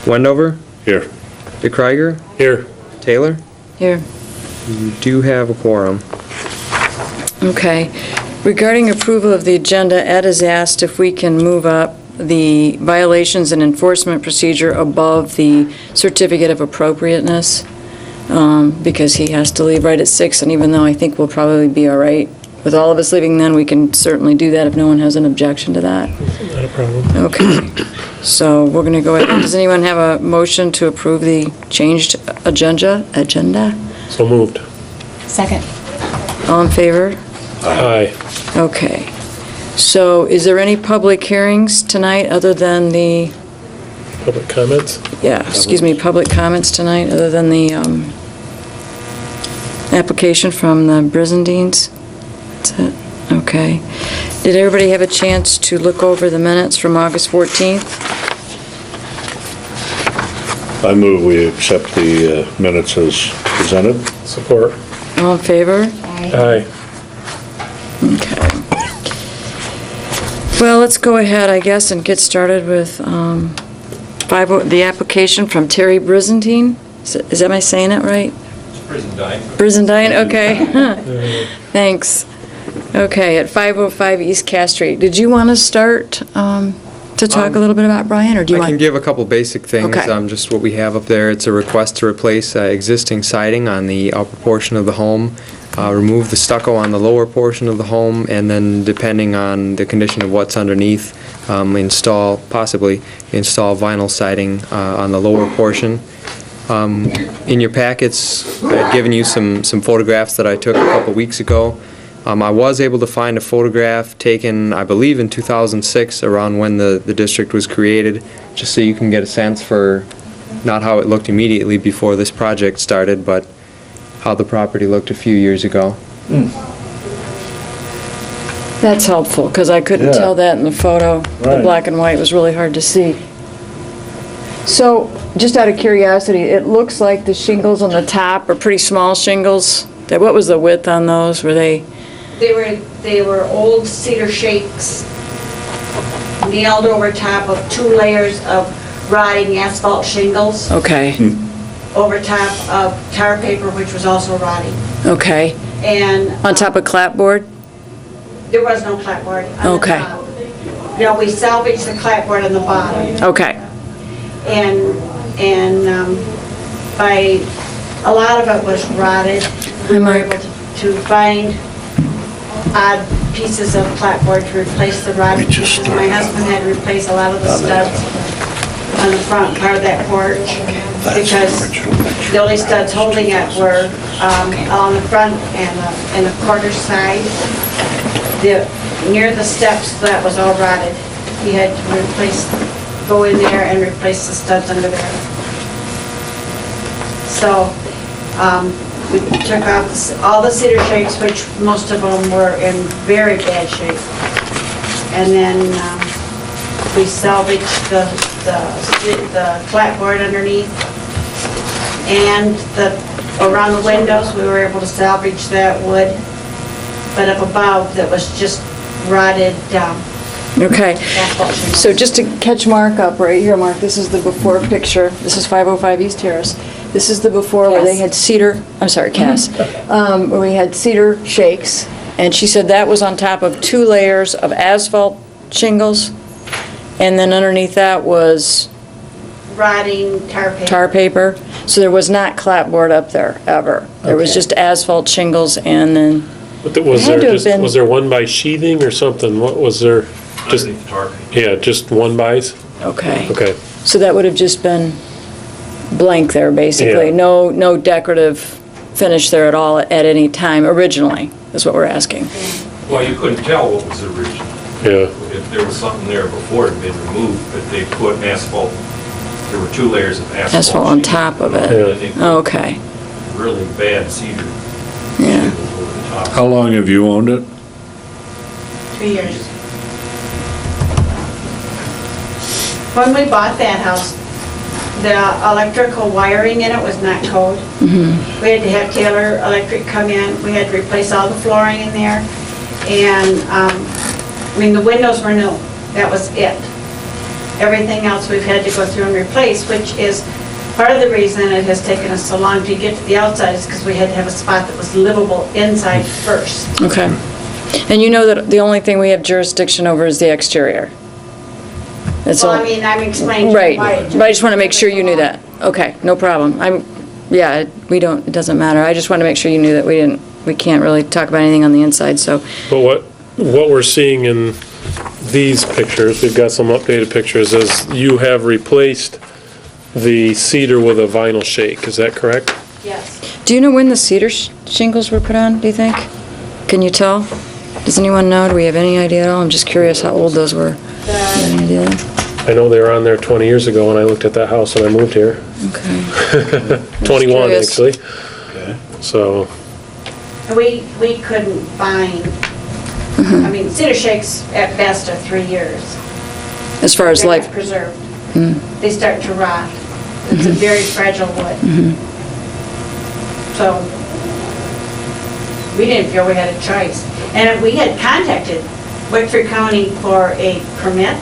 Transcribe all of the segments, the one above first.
Wendover, Here. DeKreiger, Here. Taylor. Here. You do have a quorum. Okay. Regarding approval of the agenda, Ed has asked if we can move up the violations and enforcement procedure above the certificate of appropriateness, because he has to leave right at 6, and even though I think we'll probably be all right with all of us leaving then, we can certainly do that if no one has an objection to that. Not a problem. Okay. So we're going to go ahead. Does anyone have a motion to approve the changed agenda? So moved. Second. All in favor? Aye. Okay. So is there any public hearings tonight other than the, Public comments? public comments tonight other than the application from the Brizendines? That's it? Okay. Did everybody have a chance to look over the minutes from August 14th? I move we accept the minutes as presented. Support. All in favor? Aye. Okay. Well, let's go ahead, I guess, and get started with the application from Terry Brizendine. Am I saying it right? Brizendine. Brizendine, okay. Thanks. Okay, at 505 East Cass Street. Did you want to start to talk a little bit about Brian, or do you I want? can give a couple basic things, Okay. just what we have up there. It's a request to replace existing siding on the upper portion of the home, remove the stucco on the lower portion of the home, and then depending on the condition of what's underneath, possibly install vinyl siding on the lower portion. In your packets, I had given you some photographs that I took a couple weeks ago. I was able to find a photograph taken, I believe, in 2006, around when the district was created, just so you can get a sense for not how it looked immediately before this project started, but how the property looked a few years ago. That's helpful, because I couldn't Yeah. tell that in the photo. The Right. black and white was really hard to see. So, just out of curiosity, it looks like the shingles on the top are pretty small shingles. What was the width on those? Were they? They were old cedar shakes nailed over top of 2 layers of rotting asphalt shingles Okay, over top of tar paper, which was also rotting. okay. And On top of clapboard? there was no clapboard on the Okay. top. You know, we salvaged the clapboard on the bottom. Okay, And by, a lot of it was rotted. We were able to find odd pieces of clapboard to replace the rotted pieces. My husband had to replace a lot of the studs on the front part of that porch because the only studs holding it were on the front and the quarter side. Near the steps, that was all rotted. He had to go in there and replace the studs under there. So, we took off all the cedar shakes, which most of them were in very bad shape. And then we salvaged the clapboard underneath. And around the windows, we were able to salvage that wood. But up above, that was just rotted okay. asphalt shingles. So just to catch Mark up right here, Mark, this is the before picture. This is 505 East Terrace. This is the before where they had cedar, I'm sorry, Cass, where we had cedar shakes. And she said that was on top of 2 layers of asphalt shingles. And then underneath that was Rotting tar paper. tar paper. So there was not clapboard up there, ever. There was Okay. just asphalt shingles and then, Was It had to have been- was there one by sheathing or something? What was there? Just, Underneath tar. yeah, just one bys? okay. Okay. So that would have just been blank there, basically. Yeah. No decorative finish there at all at any time, originally, is what we're asking. Well, you couldn't tell what was original. Yeah. If there was something there before it had been removed, but they put asphalt, there were 2 layers of asphalt. Asphalt on sheet. top of Yeah. it. And they put Okay, really bad cedar yeah. shingles over the top. How long have you owned it? 3 years. When we bought that house, the electrical wiring in it was not code. We had to have Taylor Electric come in, we had to replace all the flooring in there, and, I mean, the windows were new, that was it. everything else we've had to go through and replace, which is part of the reason it has taken us so long to get to the outside is because we had to have a spot that was livable inside first. Okay. And you know that the only thing we have jurisdiction over is the exterior? That's Well, all. I mean, I'm explaining to you Right, why. but I just want to make sure you knew that. Okay, no problem. Yeah, it doesn't matter. I just want to make sure you knew that we can't really talk about anything on the inside, so. But what we're seeing in these pictures, we've got some updated pictures, is you have replaced the cedar with a vinyl shake, is that correct? Yes. Do you know when the cedar shingles were put on, do you think? Can you tell? Does anyone know? Do we have any idea at all? I'm just curious how old those were. Any idea? I know they were on there 20 years ago when I looked at that house when I moved here. Okay. 21, curious. actually. So, We couldn't find, I mean, cedar shakes at best are 3 years. As far as They're life, not preserved. They start to rot. It's a very fragile wood. So we didn't feel we had a choice. And we had contacted Wexford County for a permit.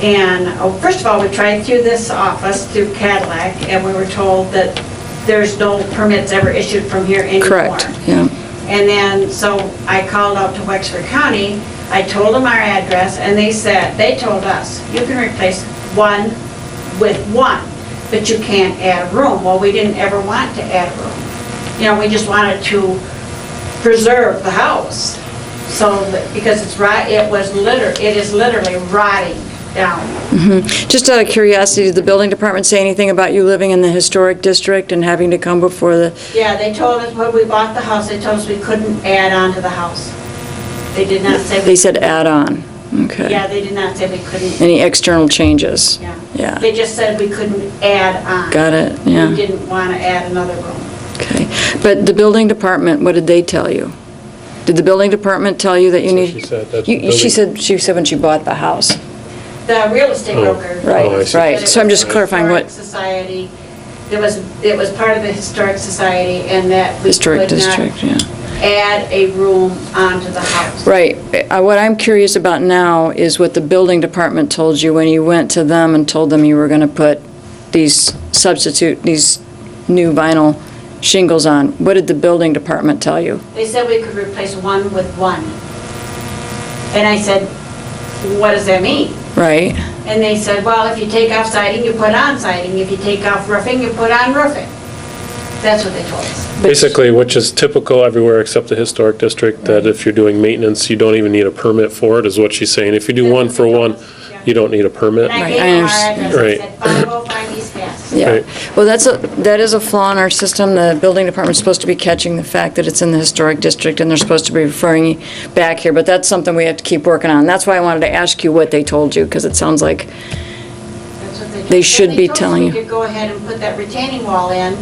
And first of all, we tried through this office, through Cadillac, and we were told that there's no permits ever issued from here anymore. correct, yeah. And then, so I called out to Wexford County, I told them our address, and they told us, you can replace one with one, but you can't add a room. Well, we didn't ever want to add a room. You know, we just wanted to preserve the house. So, because it is literally rotting down. Just out of curiosity, did the building department say anything about you living in the historic district and having to come before the, Yeah, they told us when we bought the house, they told us we couldn't add on to the house. They did not say. they said add on? Okay. Yeah, they did not say we couldn't. Any external changes? Yeah. Yeah. They just said we couldn't add on. Got it, yeah. We didn't want to add another room. Okay. But the building department, what did they tell you? Did the building department tell you that you That's what need? she said, that's You- the building- She said when she bought the house. The real estate broker. Right, Oh, I see. right. So I'm just clarifying what, Historic Society, it was part of the Historic Society, and that we historic could not district, yeah. add a room onto the house. Right. What I'm curious about now is what the building department told you when you went to them and told them you were going to put these new vinyl shingles on. What did the building department tell you? They said we could replace one with one. And I said, what does that mean? Right? And they said, well, if you take off siding, you put on siding. If you take off roofing, you put on roofing. That's what they told us. Basically, which is typical everywhere except the historic district, that if you're doing maintenance, you don't even need a permit for it, is what she's saying. If you do one for one, you don't need a permit. And I Right, gave I them our understand. address. I Right. said 505 East Pass. Yeah. Right. Well, that is a flaw in our system. The building department's supposed to be catching the fact that it's in the historic district and they're supposed to be referring you back here, but that's something we have to keep working on. That's why I wanted to ask you what they told you, because it sounds like, That's what told They us. should be telling you. They told us we could go ahead and put that retaining wall in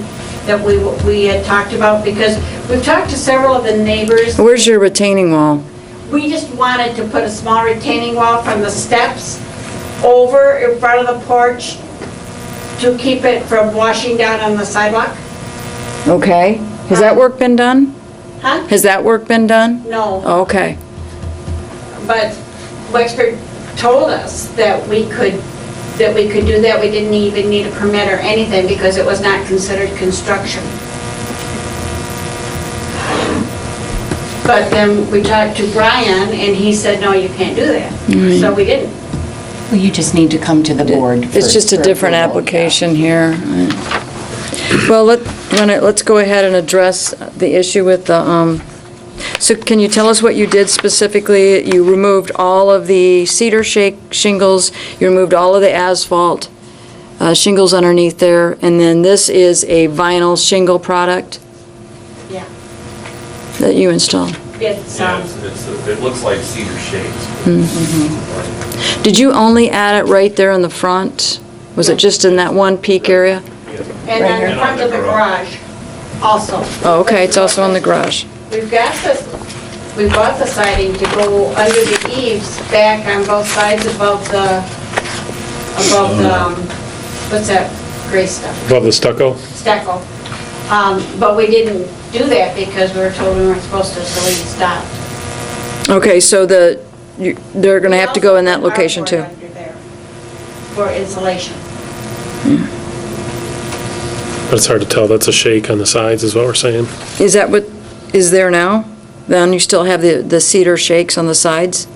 that we had talked about, because we've talked to several of the neighbors. where's your retaining wall? We just wanted to put a small retaining wall from the steps over in front of the porch to keep it from washing down on the sidewalk. Okay. Has that work been done? Huh? Has that work been done? No, Okay. but Wexford told us that we could do that. We didn't even need a permit or anything because it was not considered construction. But then we talked to Brian and he said, no, you can't do that. So we didn't. Well, you just need to come to the board. It's just a different application here. Well, let's go ahead and address the issue with the, so can you tell us what you did specifically? You removed all of the cedar shingles, you removed all of the asphalt shingles underneath there, and then this is a vinyl shingle product Yeah. that you installed. It's, Yeah, it looks like cedar shades. Did you only add it right there in the front? Was it just in that one peak area? and on the front of the garage also. Oh, okay, it's also in the garage. We bought the siding to go under the eaves back on both sides above the, what's that gray stuff? Above the stucco? Stucco. But we didn't do that because we were told we weren't supposed to, so we stopped. Okay, so they're gonna have to go in that location too? Under there. for insulation. But it's hard to tell, that's a shake on the sides is what we're saying. Is that what is there now? Then you still have the cedar shakes on the sides?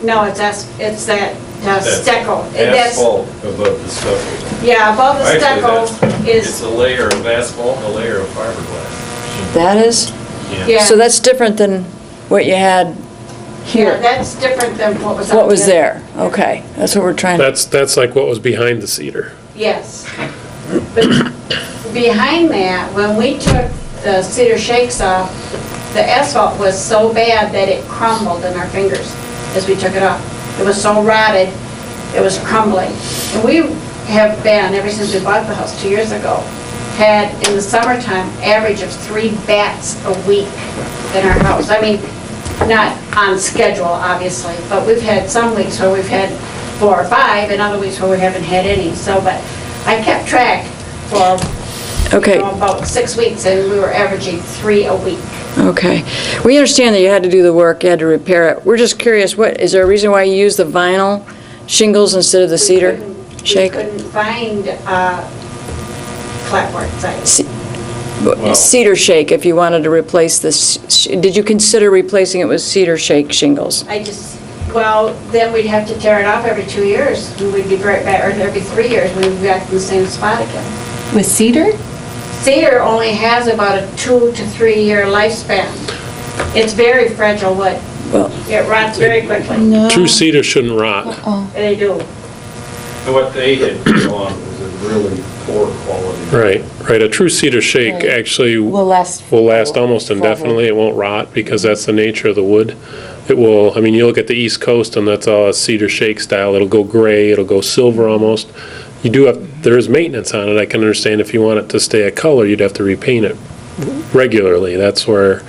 No, it's that stucco. That's asphalt above the stucco. Yeah, above the Actually, stucco It's is, a layer of asphalt and a layer of fiberglass. That is? yeah. So that's different than what you had Yeah, here? that's different than what was up What was there. there? Okay, that's what we're trying to... That's like what was behind the cedar. Yes. But behind that, when we took the cedar shakes off, the asphalt was so bad that it crumbled in our fingers as we took it off. It was so rotted, it was crumbling. And we have been, ever since we bought the house 2 years ago, had in the summertime, average of 3 bats a week in our house. I mean, not on schedule, obviously, but we've had some weeks where we've had 4 or 5, and other weeks where we haven't had any. So, but I kept track for Okay. about 6 weeks, and we were averaging 3 a week. Okay. We understand that you had to do the work, you had to repair it. We're just curious, is there a reason why you use the vinyl shingles instead of the cedar shake? We couldn't find clapboard sites. Cedar shake, if you wanted to replace this, did you consider replacing it with cedar shake shingles? Well, then we'd have to tear it off every 2 years, and we'd be right back, or every 3 years, we'd be back in the same spot again. With cedar? Cedar only has about a 2 to 3 year lifespan. It's very fragile wood. Well, It rots very quickly. True cedar shouldn't rot. They do. And what they had put on was a really poor quality. Right. A true cedar shake Right. actually Will last. will last almost indefinitely. It won't rot because that's the nature of the wood. It will, I mean, you look at the East Coast and that's all a cedar shake style. It'll go gray, it'll go silver almost. You do have, there is maintenance on it. I can understand if you want it to stay a color, you'd have to repaint it regularly. That's why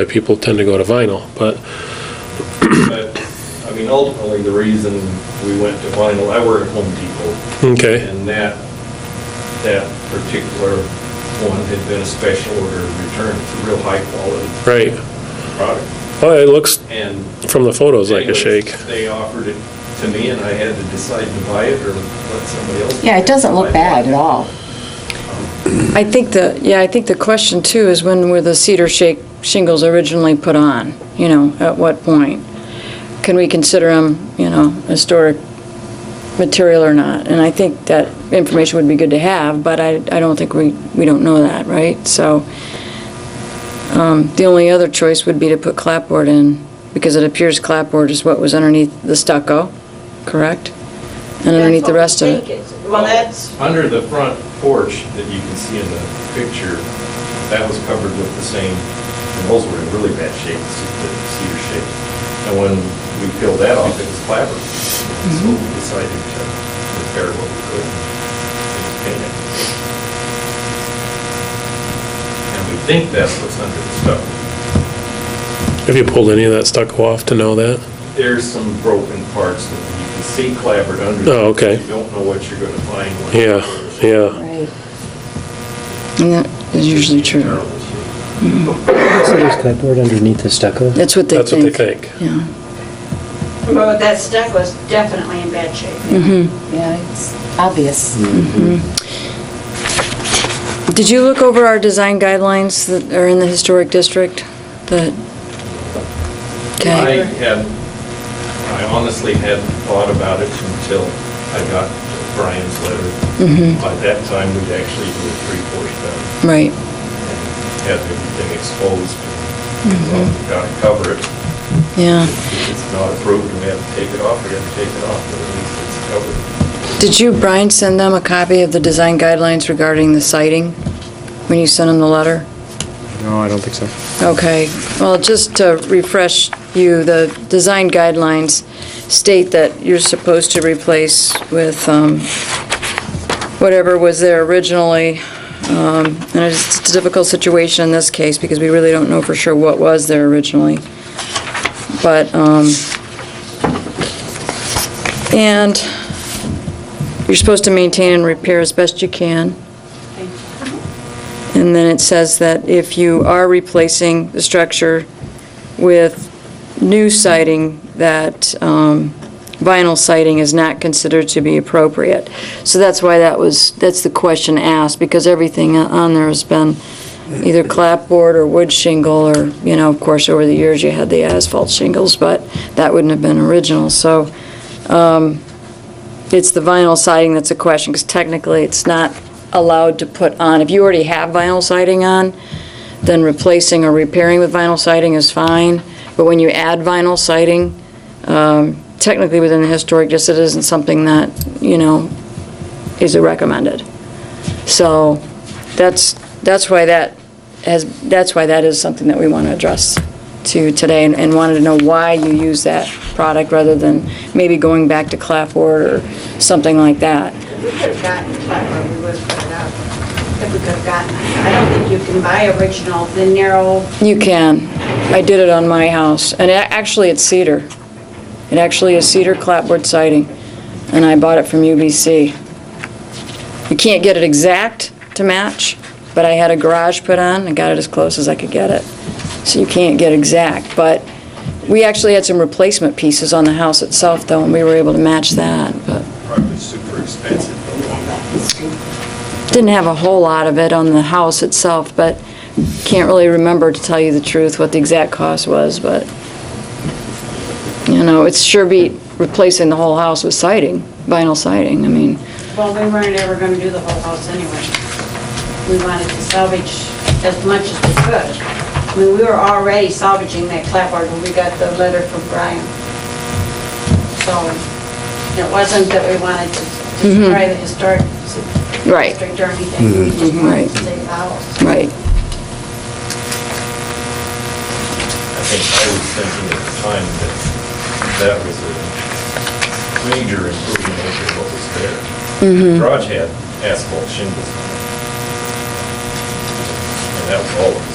people tend to go to vinyl, but. But, I mean, ultimately, the reason we went to vinyl, I work at Home Depot. Okay. And that particular one had been a special order return. It's a real high quality Right. product. Well, it looks And from the photos like a anyways, shake. They offered it to me and I had to decide to buy it or let somebody else. Yeah, it doesn't look bad at all. I think the question too is when were the cedar shake shingles originally put on? You know, at what point? Can we consider them, historic material or not? And I think that information would be good to have, but I don't think we don't know that, right? So the only other choice would be to put clapboard in, because it appears clapboard is what was underneath the stucco, correct? And underneath the rest of it. Well, that's, Under the front porch that you can see in the picture, that was covered with the same, and those were in really bad shape, the cedar shape. And when we peeled that off, it was clapboard. So we decided to repair what we could and paint it. And we think that's what's under the stucco. Have you pulled any of that stucco off to know that? There's some broken parts that you can see clapboard under. Oh, okay. You don't know what you're gonna find. when Yeah, yeah. Right. And that is usually true. Terrible shape. So there's clapboard underneath the stucco? That's what they That's what they think. think. Yeah. well, that stuff was definitely in bad shape. Yeah, it's obvious. Did you look over our design guidelines that are in the historic district? I honestly hadn't thought about it until I got Brian's letter. By that time, we'd actually do a 3/4 done Right. and had everything exposed. We've got to cover it. Yeah. If it's not approved and we have to take it off, we have to take it off, but at least it's covered. Did you, Brian, send them a copy of the design guidelines regarding the siding when you sent them the letter? No, I don't think so. Okay, well, just to refresh you, the design guidelines state that you're supposed to replace with whatever was there originally. And it's a difficult situation in this case because we really don't know for sure what was there originally. But, and you're supposed to maintain and repair as best you can. And then it says that if you are replacing the structure with new siding, that vinyl siding is not considered to be appropriate. So that's why that's the question asked, because everything on there has been either clapboard or wood shingle, or, of course, over the years you had the asphalt shingles, but that wouldn't have been original. So it's the vinyl siding that's a question, because technically it's not allowed to put on. If you already have vinyl siding on, then replacing or repairing with vinyl siding is fine. But when you add vinyl siding, technically within the historic district, it isn't something that, is recommended. So that's why that is something that we want to address to today, and wanted to know why you use that product rather than maybe going back to clapboard or something like that. If we could have gotten clapboard, we would have put it out. If we could have gotten it. I don't think you can buy original, the narrow. You can. I did it on my house, and actually it's cedar. It actually is cedar clapboard siding, and I bought it from UBC. You can't get it exact to match, but I had a garage put on and got it as close as I could get it. So you can't get exact, but we actually had some replacement pieces on the house itself, though, and we were able to match that. But Probably super expensive. didn't have a whole lot of it on the house itself, but can't really remember, to tell you the truth, what the exact cost was. But it's sure beat replacing the whole house with siding, vinyl siding. I mean, Well, we weren't ever going to do the whole house anyway. We wanted to salvage as much as we could. I mean, we were already salvaging that clapboard when we got the letter from Brian. So it wasn't that we wanted to destroy the historic Right. district or anything. We just wanted to save the house. right. I think I was thinking at the time that that was a major improvement over what was there. The garage had asphalt shingles on it. And that was all of it.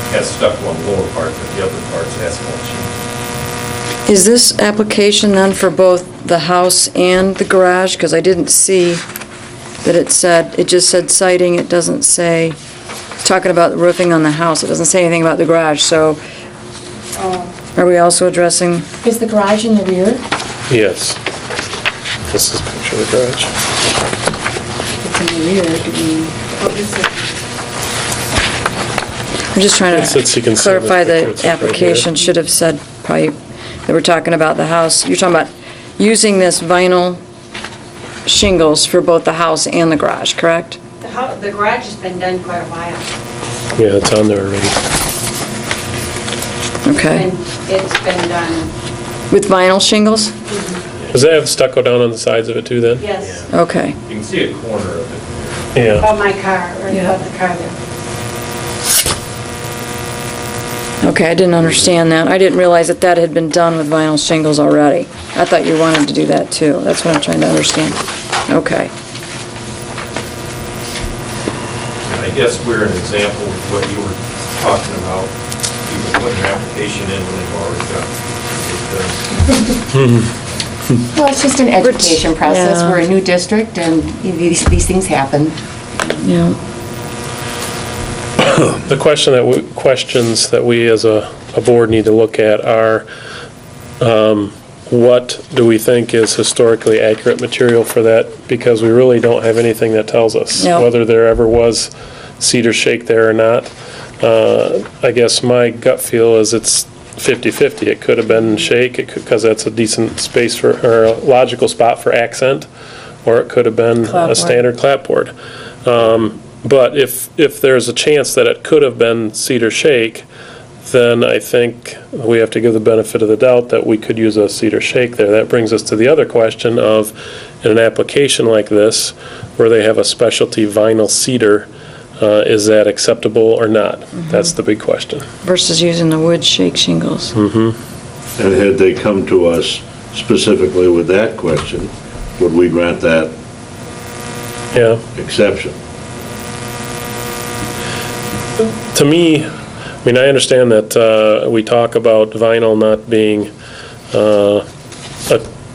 It had stucco on the lower part, but the other part's asphalt shingles. Is this application then for both the house and the garage? Because I didn't see that it just said siding, it doesn't say, talking about the roofing on the house, it doesn't say anything about the garage, so are we also addressing? Is the garage in the rear? Yes. This is a picture of the garage. It's in the rear. Do we? I'm just trying Yes, it's- you to can see clarify the picture, the it's right application, here. should have said pipe, that we're talking about the house. You're talking about using this vinyl shingles for both the house and the garage, correct? The garage has been done quite a while. Yeah, it's on there already. Okay. And it's been done, With vinyl shingles? Does that have stucco down on the sides of it too then? yes, Okay. You can see a corner of it. Yeah. above my car, or above the car there. Okay, I didn't understand that. I didn't realize that that had been done with vinyl shingles already. I thought you wanted to do that too. That's what I'm trying to understand. Okay. And I guess we're an example of what you were talking about. People putting their application in when they've already got it done. Well, it's just an education process. Yeah. We're a new district, and these things happen. Yeah. The questions that we as a board need to look at are, what do we think is historically accurate material for that? Because we really don't have anything that tells us No. whether there ever was cedar shake there or not. I guess my gut feel is it's 50-50. It could have been shake, because that's a decent space for, or a logical spot for accent, or it could have been Clapboard. a standard clapboard. But if there's a chance that it could have been cedar shake, then I think we have to give the benefit of the doubt that we could use a cedar shake there. That brings us to the other question of, in an application like this, where they have a specialty vinyl cedar, is that acceptable or not? That's the big question. Versus using the wood shake shingles. And had they come to us specifically with that question, would we grant that Yeah. exception? To me, I mean, I understand that we talk about vinyl not being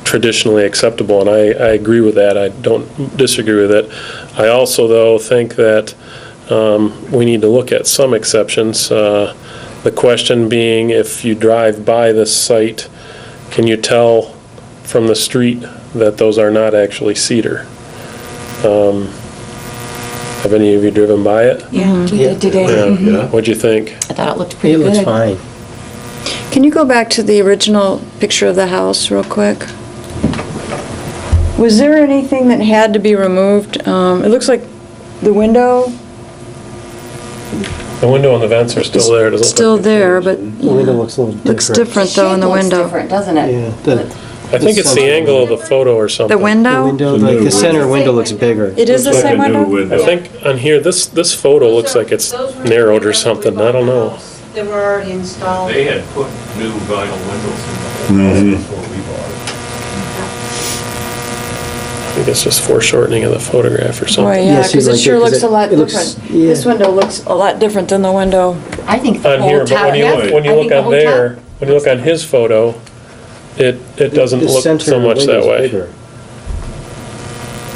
traditionally acceptable, and I agree with that. I don't disagree with it. I also, though, think that we need to look at some exceptions. The question being, if you drive by this site, can you tell from the street that those are not actually cedar? Have any of you driven by it? Yeah, we did today. Yeah. What'd you think? I thought it looked pretty It good. looks fine. Can you go back to the original picture of the house real quick? Was there anything that had to be removed? It looks like the window The window and the vents are still there, doesn't is it? still there, but The window looks a little different. looks different though in the shape looks window. different, doesn't it? Yeah, I think it's the angle of the photo or something. The window? window, It's a like new the center window looks bigger. It is the Looks like same a new window? I think on here, this photo looks like it's Those were the narrowed or windows that we something, bought I don't the know. house. They were already installed. They had put new vinyl windows in the whole house before we bought it. I think it's just foreshortening of the photograph or Boy, something. yeah, Yeah, see, because it like sure it- 'cause looks a lot it looks- different. yeah. This window looks a lot different than the window. I think the On whole here, but top. when you yeah, look, when you I look think the on whole there, top- when you look on his photo, it doesn't The look center so much that window's way. bigger.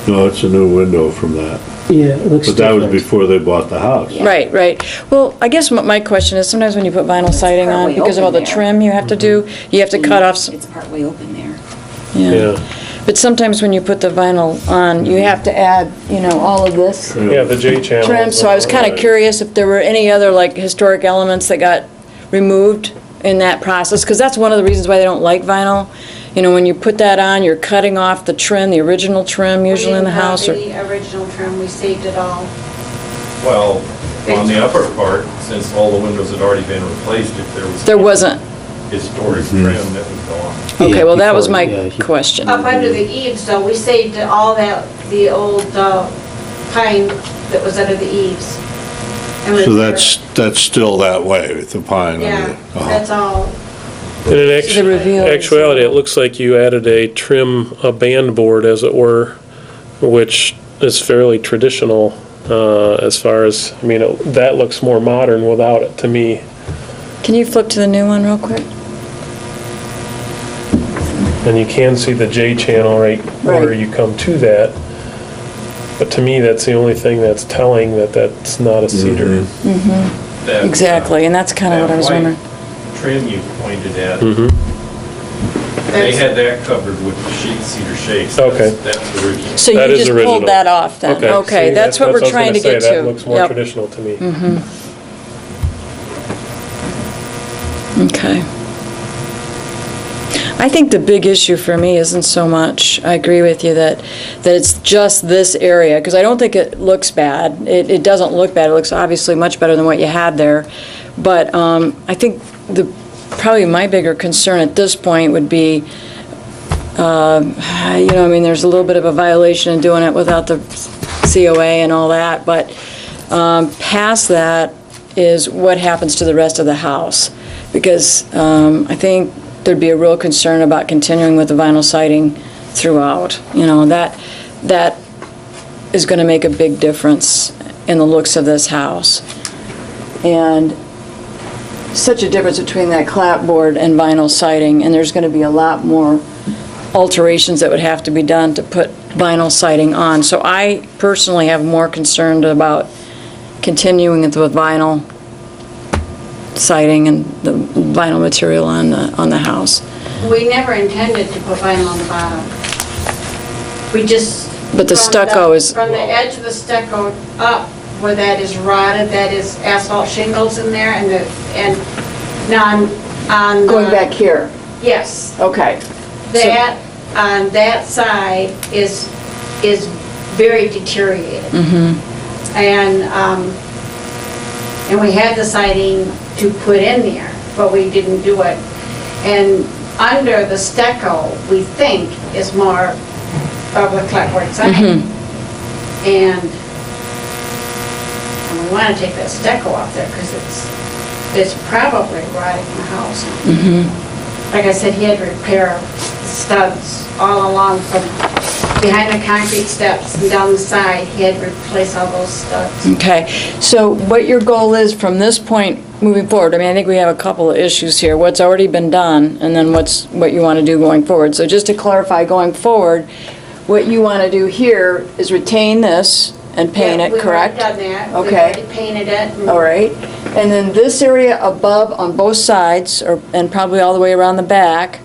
No, it's a new window from that. Yeah, it looks But that was different. before they bought the house. Yeah. Right, right. Well, I guess what my question is, sometimes when you put vinyl siding on, partway because of all the open there. trim you have to do, you have to cut off, It's partway open there. Yeah, But sometimes when you put the vinyl on, you have to add, all of this yeah, the J channel. trim. So I was kind of curious if there were any other like historic elements that got removed in that process, because that's one of the reasons why they don't like vinyl. When you put that on, you're cutting off the trim, the original trim usually in the house. Or We didn't have the original trim, we saved it all. Well, on the upper part, since all the windows had already been replaced, if there was. There wasn't. Historic trim that was gone. Okay, Yeah, well, that was before- my yeah, question. Up under the eaves, though, we saved all that, the old pine that was under the eaves. And we- So that's still that way with the pine. Yeah, that's all. And in The reveal is- actuality, it looks like you added a trim, a band board as it were, which is fairly traditional as far as, that looks more modern without it to me. Can you flip to the new one real quick? And you can see the J channel right where Right. you come to that. But to me, that's the only thing that's telling that that's not a cedar. That, Exactly, and that's kind of what I was that white wondering. Trim you pointed at, Mm-hmm. they had that covered with the cedar shakes. Okay. That's original. So That you is just original. pulled that off then? Okay, see, that's what we're I was trying to gonna get say, to. That looks more Yep. traditional to me. Okay. I think the big issue for me isn't so much, I agree with you, that it's just this area, because I don't think it looks bad. It doesn't look bad. It looks obviously much better than what you had there. But I think probably my bigger concern at this point would be, there's a little bit of a violation in doing it without the COA and all that, but past that is what happens to the rest of the house. Because I think there'd be a real concern about continuing with the vinyl siding throughout. That is going to make a big difference in the looks of this house. And such a difference between that clapboard and vinyl siding, and there's going to be a lot more alterations that would have to be done to put vinyl siding on. So I personally have more concerned about continuing with vinyl siding and the vinyl material on the house. We never intended to put vinyl on the bottom. We just. But the from stucco is- From the edge of the stucco up, where that is rotted, that is asphalt shingles in there, and now on. Going back here, Yes. okay. That, on that side is very deteriorated. And we had the siding to put in there, but we didn't do it. And under the stucco, we think, is more of the clapboard siding. And we want to take that stucco off there because it's probably rotting the house. Like I said, he had to repair studs all along from behind the concrete steps and down the side. He had to replace all those studs. Okay, so what your goal is from this point moving forward, I think we have a couple of issues here. What's already been done, and then what you want to do going forward. So just to clarify, going forward, what you want to do here is retain this and paint it, correct? We've already done that. We've Okay. already painted it. and- All right, and then this area above on both sides, and probably all the way around the back,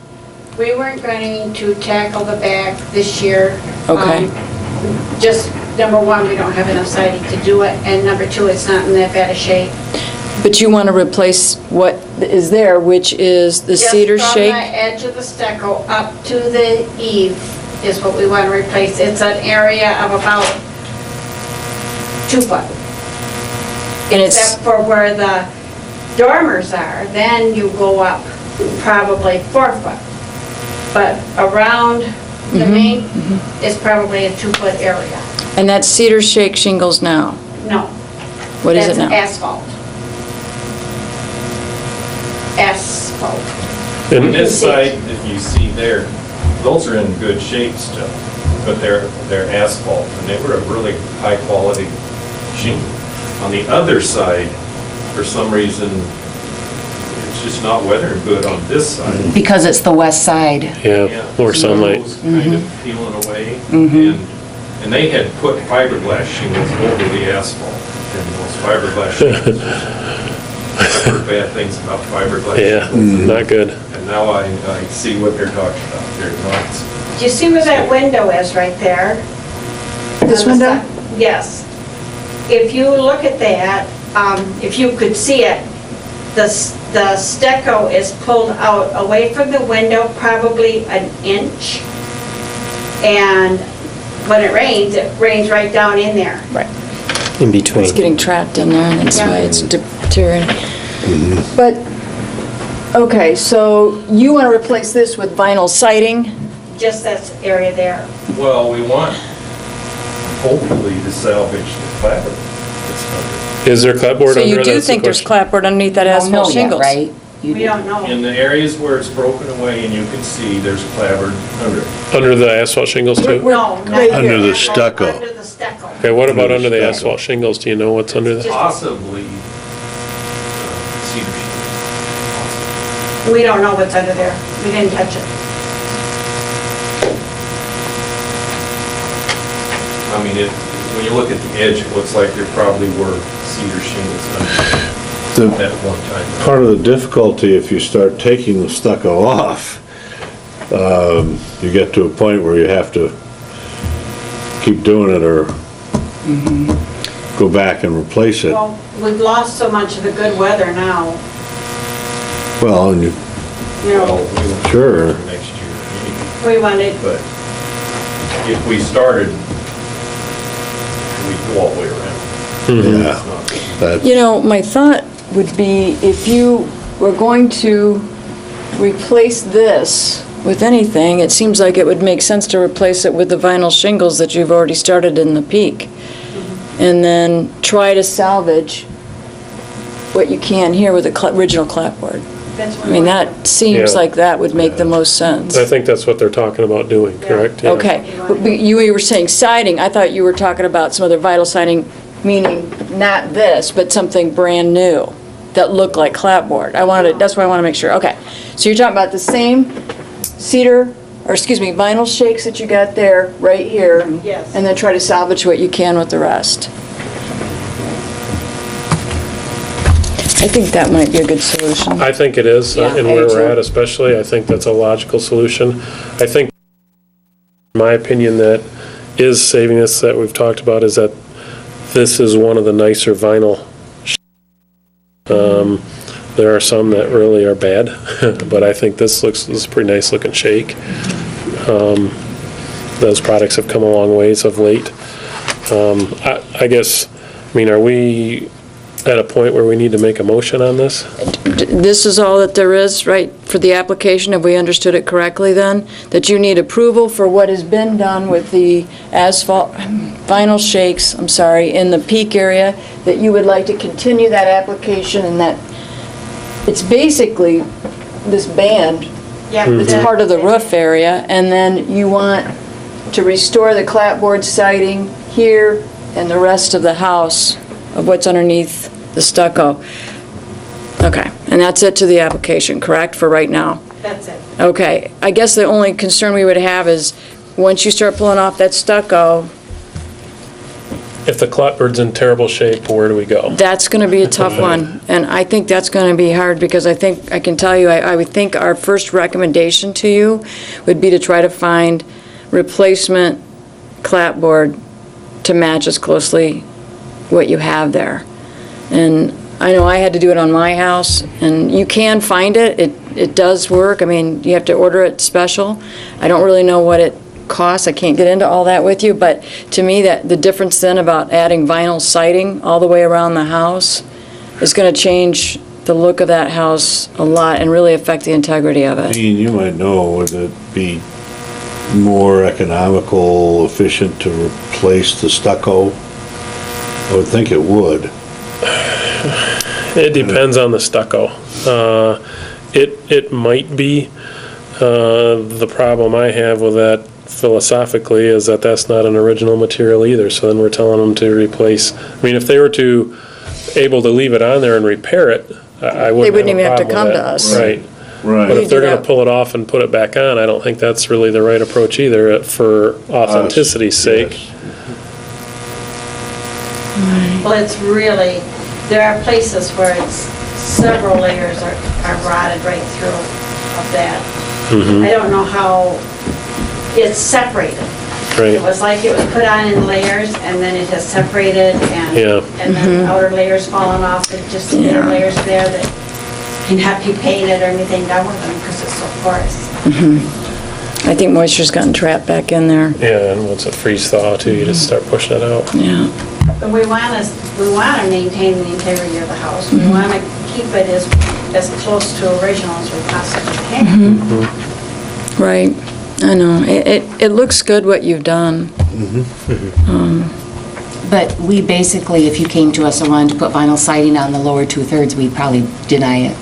We weren't going to tackle the back this year. Okay. Just, number one, we don't have enough siding to do it, and number two, it's not in that bad a shape. But you want to replace what is there, which is the cedar Just from the shake? edge of the stucco up to the eave is what we want to replace. It's an area of about 2 foot. And it's, Except for where the dormers are, then you go up probably 4 foot. But around Mm-hmm. the main is probably a 2 foot area. and that's cedar shake shingles now? No. What is it now? That's asphalt. Asphalt. On And this side, if you see there, those are in good shape still, but they're asphalt, and they were a really high-quality shingle. On the other side, for some reason, it's just not weathering good on this side. Because it's the west side. yeah, more sunlight. It's kind of peeling away, and they had put fiberglass shingles over the asphalt, and those fiberglass shingles, I've heard bad things about fiberglass Yeah, shingles. not good. And now I see what they're talking about. They're not, Do you see where that window is right there? This On the window? side? Yes. If you look at that, if you could see it, the stucco is pulled out away from the window probably an inch. And when it rains right down in there. Right. In between. It's getting trapped in there, and that's why it's deteriorating. But, okay, so you want to replace this with vinyl siding? Just that area there. well, we want hopefully to salvage the clapboard that's under. Is there clapboard So under? you do That's the think there's question. clapboard underneath that Don't know asphalt yet, shingles? right? You We do. don't know. In the areas where it's broken away and you can see there's clapboard under it. Under the asphalt shingles too? No, not Right Under the here. stucco. Under the stucco. Okay, what about under the Stucco. asphalt shingles? Do you know what's under there? Possibly cedar shingles. We don't know what's under there. We didn't touch it. I mean, when you look at the edge, it looks like there probably were cedar shingles under it at one time. Part of the difficulty, if you start taking the stucco off, you get to a point where you have to keep doing it or go back and replace it. Well, we've lost so much of the good weather now, Well, and you, you Well, know. we will Sure. next year, We wanted, but if we started, we'd go all the way around. yeah, It's not- that, You know, my thought would be if you were going to replace this with anything, it seems like it would make sense to replace it with the vinyl shingles that you've already started in the peak. And then try to salvage what you can here with the original clapboard. that's what I mean, that seems Yeah. like that would make the most sense. I think that's what they're talking about doing, correct? Yeah. Okay, but you were saying siding, I thought you were talking about some other vinyl siding, meaning not this, but something brand new that looked like clapboard. That's why I want to make sure, okay. So you're talking about the same cedar, or excuse me, vinyl shakes that you got there, right here? Yes. And then try to salvage what you can with the rest. I think that might be a good solution. I think it is, Yeah, and I where do we're too. at especially, I think that's a logical solution. I think, in my opinion, that is saving us, that we've talked about, is that this is one of the nicer vinyl. There are some that really are bad, but I think this is a pretty nice looking shake. Those products have come a long ways of late. I guess, I mean, are we at a point where we need to make a motion on this? This is all that there is, right, for the application? Have we understood it correctly then? That you need approval for what has been done with the asphalt, vinyl shakes, I'm sorry, in the peak area, that you would like to continue that application and that it's basically this band, yeah. it's part of the roof area, and then you want to restore the clapboard siding here and the rest of the house of what's underneath the stucco. Okay, and that's it to the application, correct, for right now? That's it. Okay, I guess the only concern we would have is, once you start pulling off that stucco, if the clapboard's in terrible shape, where do we go? That's going to be a tough one, and I think that's going to be hard, because I think, I can tell you, I would think our first recommendation to you would be to try to find replacement clapboard to match as closely what you have there. And I know I had to do it on my house, and you can find it, it does work. I mean, you have to order it special. I don't really know what it costs, I can't get into all that with you, but to me, that the difference then about adding vinyl siding all the way around the house is going to change the look of that house a lot and really affect the integrity of it. Dean, you might know, would it be more economical, efficient to replace the stucco? I would think it would. It depends on the stucco. It might be. The problem I have with that philosophically is that that's not an original material either, so then we're telling them to replace. I mean, if they were able to leave it on there and repair it, I wouldn't have a problem with that. They wouldn't even have to come to us. Right. But Right. if they're do gonna that. pull it off and put it back on, I don't think that's really the right approach either, for authenticity's sake. Yes. Well, it's really, there are places where it's, several layers are rotted right through of that. I don't know how it's separated. Right. It was like it was put on in layers, and then it has separated, and Yeah. and then the outer layers fallen off, and just the inner layers there that can have to be painted or anything done with them because it's so porous. I think moisture's gotten trapped back in there. Yeah, and once it freeze thaw too, you just start pushing it out. Yeah. But we want to maintain the integrity of the house. We want to keep it as close to original as we possibly can. Right, I know. It looks good what you've done. But we basically, if you came to us and wanted to put vinyl siding on the lower 2/3, we'd probably deny it.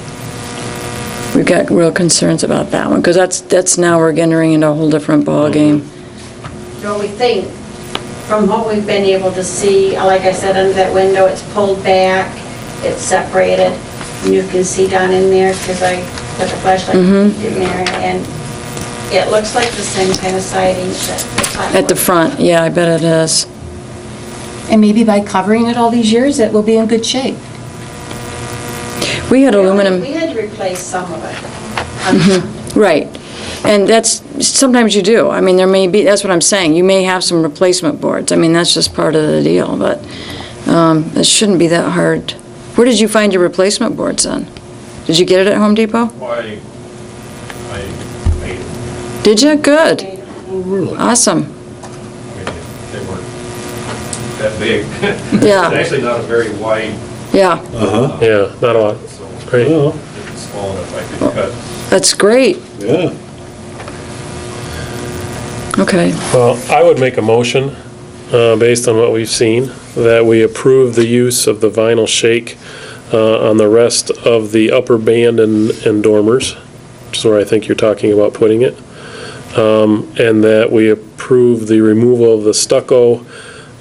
We've got real concerns about that one, because that's now we're entering into a whole different ballgame. So we think, from what we've been able to see, like I said, under that window, it's pulled back, it's separated, and you can see down in there, because I put the flashlight in there, and it looks like the same kind of siding that the platform. At the front, yeah, I bet it is. And maybe by covering it all these years, it will be in good shape. We had aluminum. We had to replace some of it. Right, and sometimes you do. I mean, there may be, that's what I'm saying, you may have some replacement boards. I mean, that's just part of the deal, but it shouldn't be that hard. Where did you find your replacement boards then? Did you get it at Home Depot? Why, I made it. Did you? Good. Awesome. I mean, they weren't that big. Yeah. It's actually not a very wide, Yeah, Yeah, not a lot. so Great. it's small enough I could cut. that's great. Yeah. Okay. Well, I would make a motion, based on what we've seen, that we approve the use of the vinyl shake on the rest of the upper band and dormers, which is where I think you're talking about putting it, and that we approve the removal of the stucco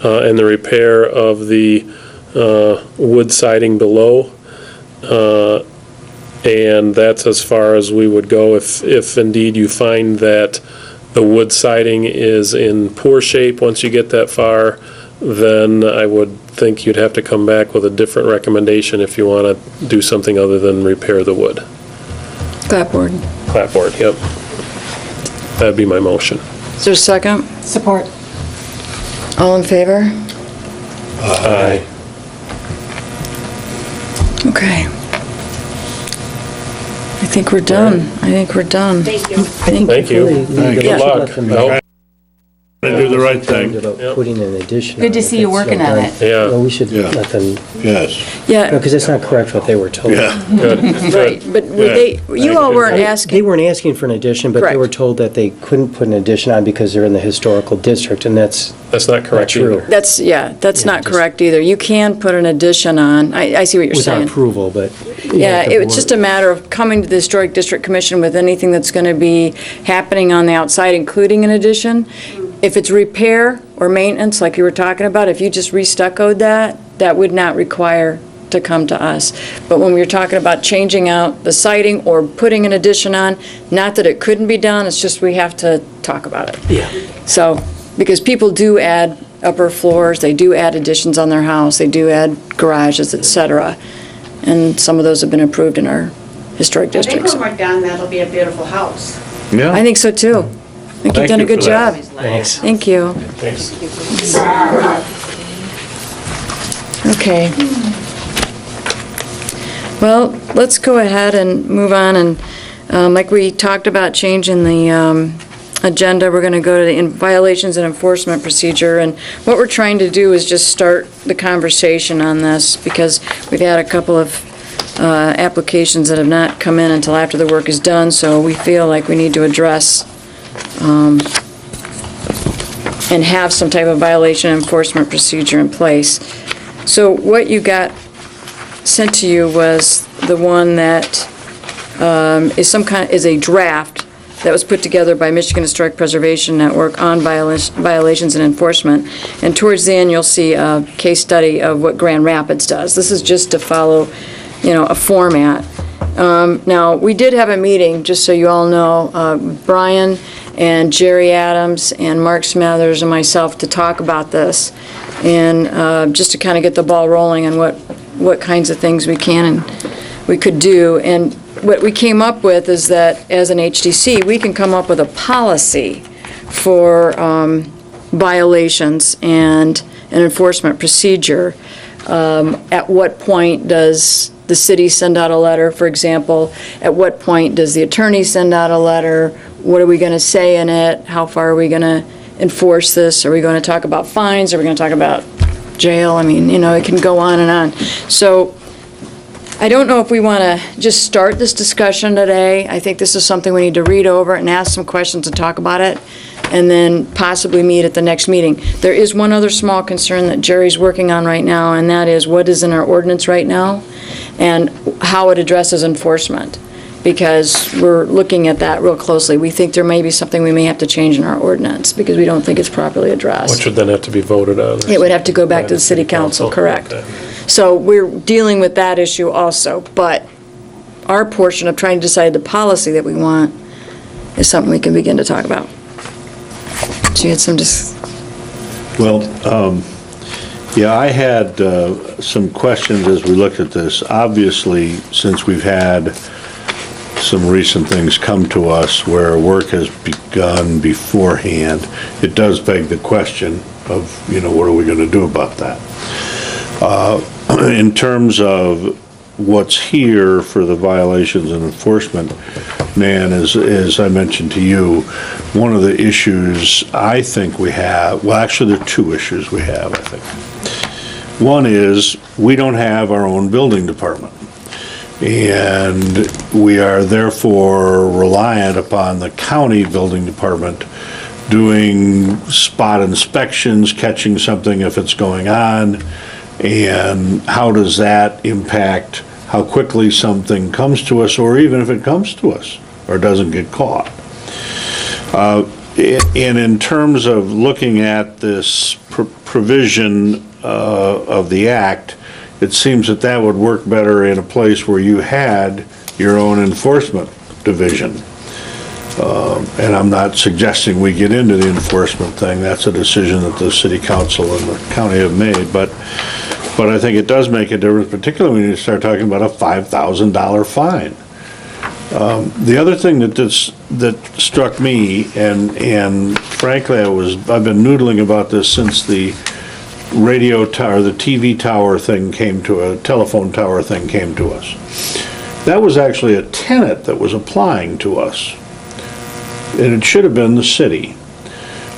and the repair of the wood siding below. And that's as far as we would go if indeed you find that the wood siding is in poor shape once you get that far, then I would think you'd have to come back with a different recommendation if you want to do something other than repair the wood. Clapboard. Clapboard, yep. That'd be my motion. Is there a second? Support. All in favor? Aye. Okay. I think we're done. I think we're done. Thank you. Thank you. Good Yeah. luck. I hope- They do the right thing. About Yep. putting an addition on Good to it, see you that's working not on done. it. Yeah, Well, we should Yeah. let them, Yes. Yeah, because it's not correct what they were told. Yeah. good, right, good. but you all weren't They asking, weren't asking for an addition, but they Correct. were told that they couldn't put an addition on because they're in the historical district, and that's That's not correct true. either. that's Yeah, not just- correct either. You can put an addition on, I see what you're without saying. approval, but. Yeah, it was just a matter of coming to the Historic District Commission with anything that's going to be happening on the outside, including an addition. If it's repair or maintenance, like you were talking about, if you just re-stuccoed that, that would not require to come to us. But when we were talking about changing out the siding or putting an addition on, not that it couldn't be done, it's just we have to talk about it. Yeah. So, because people do add upper floors, they do add additions on their house, they do add garages, et cetera. And some of those have been approved in our historic I think districts. when we're done, that'll be a beautiful house. Yeah. I think so too. I think you've Thank done a you good for that. job. Thanks. Thank you. Thanks. Okay. Well, let's go ahead and move on, and like we talked about changing the agenda, we're going to go to the violations and enforcement procedure, and what we're trying to do is just start the conversation on this, because we've had a couple of applications that have not come in until after the work is done, so we feel like we need to address and have some type of violation enforcement procedure in place. So what you got sent to you was the one that is a draft that was put together by Michigan Historic Preservation Network on violations and enforcement. And towards the end, you'll see a case study of what Grand Rapids does. This is just to follow, a format. Now, we did have a meeting, just so you all know, Brian and Jerry Adams and Mark Smathers and myself to talk about this, and just to kind of get the ball rolling on what kinds of things we could do. And what we came up with is that as an HDC, we can come up with a policy for violations and an enforcement procedure. At what point does the city send out a letter, for example? At what point does the attorney send out a letter? What are we going to say in it? How far are we going to enforce this? Are we going to talk about fines? Are we going to talk about jail? I mean, it can go on and on. So I don't know if we want to just start this discussion today. I think this is something we need to read over and ask some questions and talk about it, and then possibly meet at the next meeting. There is one other small concern that Jerry's working on right now, and that is what is in our ordinance right now and how it addresses enforcement, because we're looking at that real closely. We think there may be something we may have to change in our ordinance because we don't think it's properly addressed. Which would then have to be voted on? It would have to go back to the city council, correct. Okay. So we're dealing with that issue also, but our portion of trying to decide the policy that we want is something we can begin to talk about. So you had some Well, yeah, I had some questions as we looked at this. Obviously, since we've had some recent things come to us where work has begun beforehand, it does beg the question of, what are we going to do about that? In terms of what's here for the violations and enforcement, Nan, as I mentioned to you, one of the issues I think we have, well, actually there are two issues we have, I think. One is we don't have our own building department, and we are therefore reliant upon the county building department doing spot inspections, catching something if it's going on, and how does that impact how quickly something comes to us, or even if it comes to us or doesn't get caught. And in terms of looking at this provision of the act, it seems that would work better in a place where you had your own enforcement division. And I'm not suggesting we get into the enforcement thing. That's a decision that the city council and the county have made. But I think it does make a difference, particularly when you start talking about a $5,000 fine. The other thing that struck me, and frankly I've been noodling about this since the radio tower, the TV tower thing telephone tower thing came to us. That was actually a tenant that was applying to us, and it should have been the city.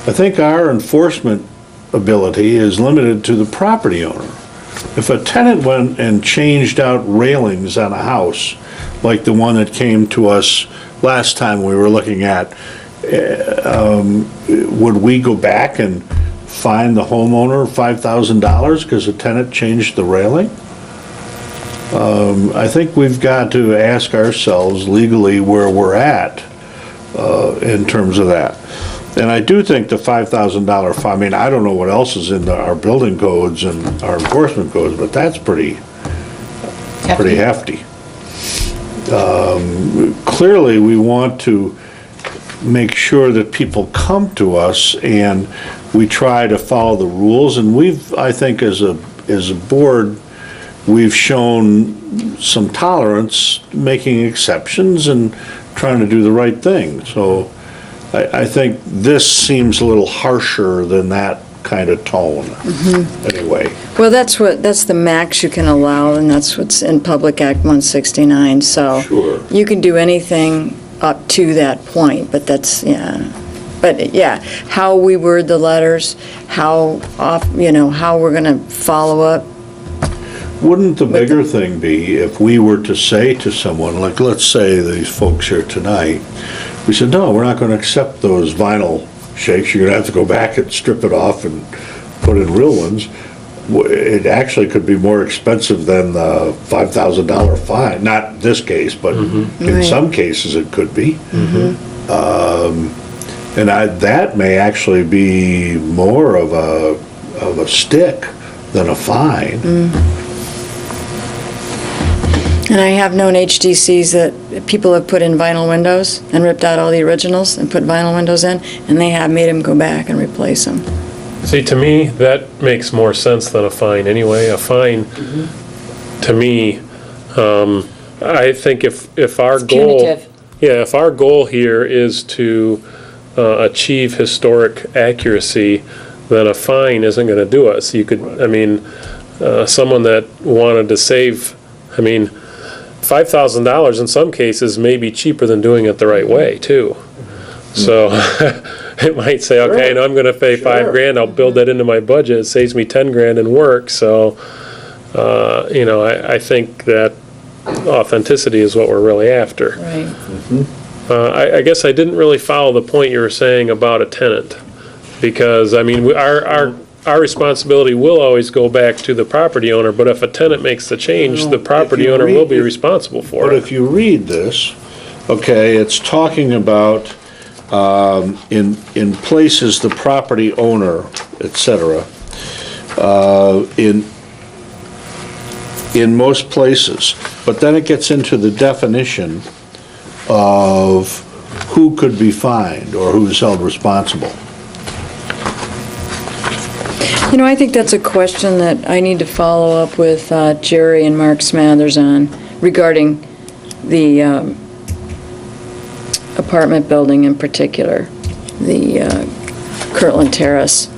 I think our enforcement ability is limited to the property owner. If a tenant went and changed out railings on a house, like the one that came to us last time we were looking at, would we go back and fine the homeowner $5,000 because the tenant changed the railing? I think we've got to ask ourselves legally where we're at in terms of that. And I do think the $5,000 fine, I don't know what else is in our building codes and our enforcement codes, but that's pretty hefty. Clearly, we want to make sure that people come to us and we try to follow the rules. And I think as a board, we've shown some tolerance, making exceptions and trying to do the right thing. So I think this seems a little harsher than that kind of tone, anyway. Well, that's the max you can allow, and that's what's in Public Act 169, so. Sure. You can do anything up to that point, but that's, yeah. But, yeah, how we word the letters, how we're going to follow up. Wouldn't the bigger thing be if we were to say to someone, like, let's say these folks here tonight, we said, no, we're not going to accept those vinyl shakes, you're going to have to go back and strip it off and put in real ones. It actually could be more expensive than the $5,000 fine, not this case, but in Right. some cases it could be. And that may actually be more of a stick than a fine. And I have known HDCs that people have put in vinyl windows and ripped out all the originals and put vinyl windows in, and they have made them go back and replace them. See, to me, that makes more sense than a fine anyway. A fine, to me, I think if our goal. Punitive. Yeah, if our goal here is to achieve historic accuracy, then a fine isn't gonna do us. You could, someone that wanted to save, $5,000 in some cases may be cheaper than doing it the right way, too. So, it might say, okay, now I'm gonna pay $5,000, I'll build that into my budget, it saves me $10,000 in work, so, I think that authenticity is what we're really after. Right. I guess I didn't really follow the point you were saying about a tenant, because, our responsibility will always go back to the property owner, but if a tenant makes the change, the property owner will be responsible for But it. if you read this, okay, it's talking about in places the property owner, et cetera, in most places. But then it gets into the definition of who could be fined or who's held responsible. I think that's a question that I need to follow up with Jerry and Mark Smathers on regarding the apartment building in particular, the Kirtland Terrace,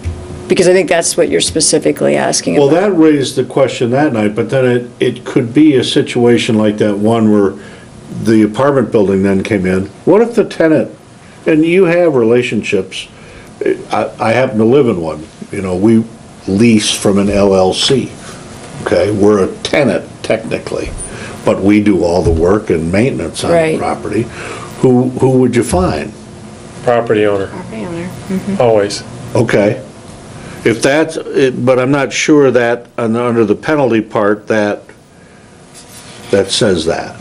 because I think that's what you're specifically asking Well, about. that raised the question that night, but then it could be a situation like that one where the apartment building then came in. What if the tenant, and you have relationships, I happen to live in one, we lease from an LLC, okay? We're a tenant technically, but we do all the work and maintenance on the Right. property. Who would you fine? Property owner, Property owner. always. Okay. If that's, but I'm not sure that under the penalty part that says that.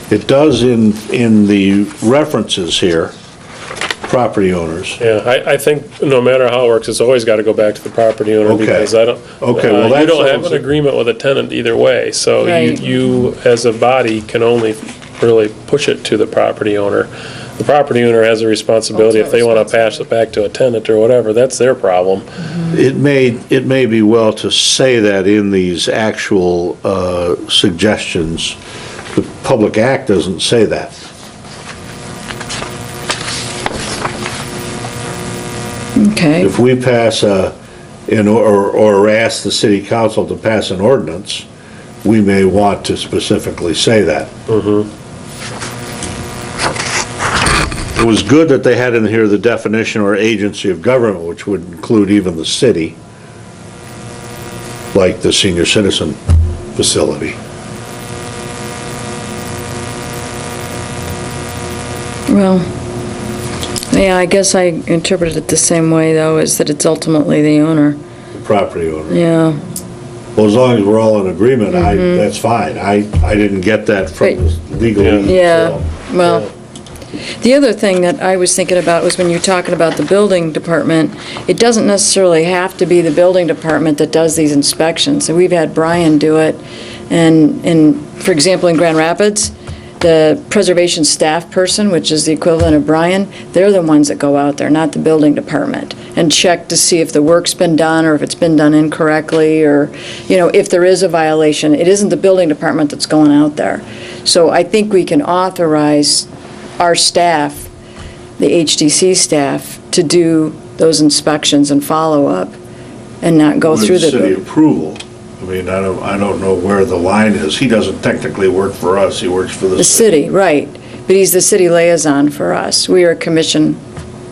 It does in the references here, property owners. Yeah, I think no matter how it works, it's always gotta go back to the property owner, Okay. because I don't. Okay, well, You that don't have sounds- an agreement with a tenant either way, so Right. you, as a body, can only really push it to the property owner. The property owner has a responsibility, if they wanna pass it back to a tenant or whatever, that's their problem. It may be well to say that in these actual suggestions. The Public Act doesn't say that. Okay. If we pass or ask the city council to pass an ordinance, we may want to specifically say that. It was good that they had in here the definition or agency of government, which would include even the city, like the senior citizen facility. Well, yeah, I guess I interpreted it the same way, though, is that it's ultimately the owner. The property owner. Yeah. Well, as long as we're all in agreement, that's fine. I didn't get that from the legalese. Yeah, so. well, the other thing that I was thinking about was when you're talking about the building department, it doesn't necessarily have to be the building department that does these inspections. So we've had Brian do it, and for example, in Grand Rapids, the preservation staff person, which is the equivalent of Brian, they're the ones that go out there, not the building department, and check to see if the work's been done or if it's been done incorrectly, or, if there is a violation. It isn't the building department that's going out there. So I think we can authorize our staff, the HDC staff, to do those inspections and follow-up and not go through With city the... approval. I mean, I don't know where the line is. He doesn't technically work for us, he works for The city, right. But he's the city liaison for us. We are a commission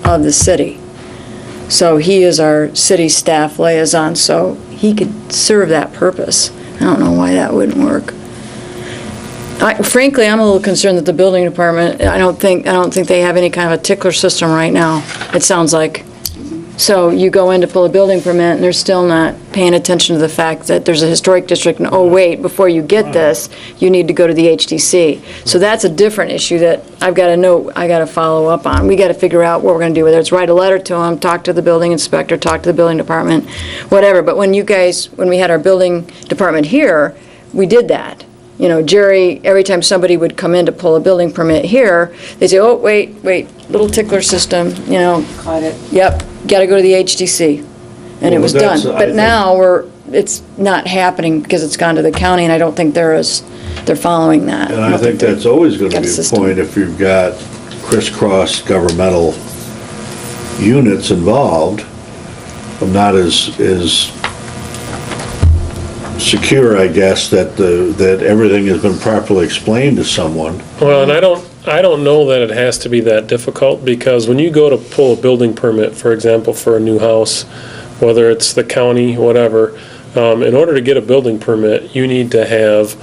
of the city. So he is our city staff liaison, so he could serve that purpose. I don't know why that wouldn't work. Frankly, I'm a little concerned that the building department, I don't think they have any kind of a tickler system right now, it sounds like. So you go in to pull a building permit, and they're still not paying attention to the fact that there's a historic district, and oh, wait, before you get this, you need to go to the HDC. So that's a different issue that I've got to know, I got to follow up on. We got to figure out what we're going to do, whether it's write a letter to them, talk to the building inspector, talk to the building department, whatever. But when we had our building department here, we did that. Jerry, every time somebody would come in to pull a building permit here, they'd say, oh, wait, little tickler system, Caught it. Yep, got to go to the HDC. And it Well, was done. that's, I But think- now it's not happening because it's gone to the county, and I don't think they're following that. And I think that's always going to got a be a system. point if you've got crisscross governmental units involved. I'm not as secure, I guess, that everything has been properly explained to someone. Well, and I don't know that it has to be that difficult, because when you go to pull a building permit, for example, for a new house, whether it's the county, whatever, in order to get a building permit, you need to have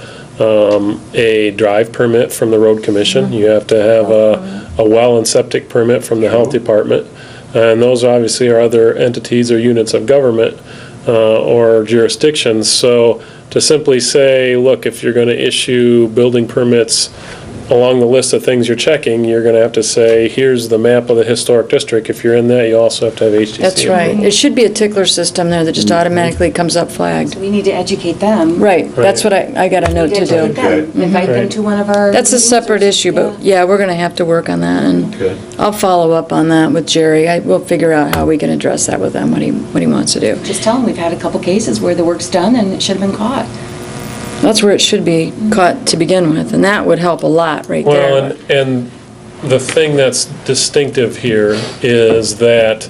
a drive permit from the road commission. You have to have a well and septic permit from the health department. And those obviously are other entities or units of government or jurisdictions. So to simply say, look, if you're going to issue building permits along the list of things you're checking, you're going to have to say, here's the map of the historic district. If you're in that, you also have to have HDC. That's right. It should be a tickler system there that just automatically comes up flagged. So we need to educate them. Right, that's what I got a note to do. Educate them. Invite them to one of our... That's a separate issue, but yeah, we're going to have to work on that, and Okay. I'll follow up on that with Jerry. We'll figure out how we can address that with them, what he wants to do. Just tell them we've had a couple cases where the work's done and it should have been caught. That's where it should be caught to begin with, and that would help a lot right Well, there. and the thing that's distinctive here is that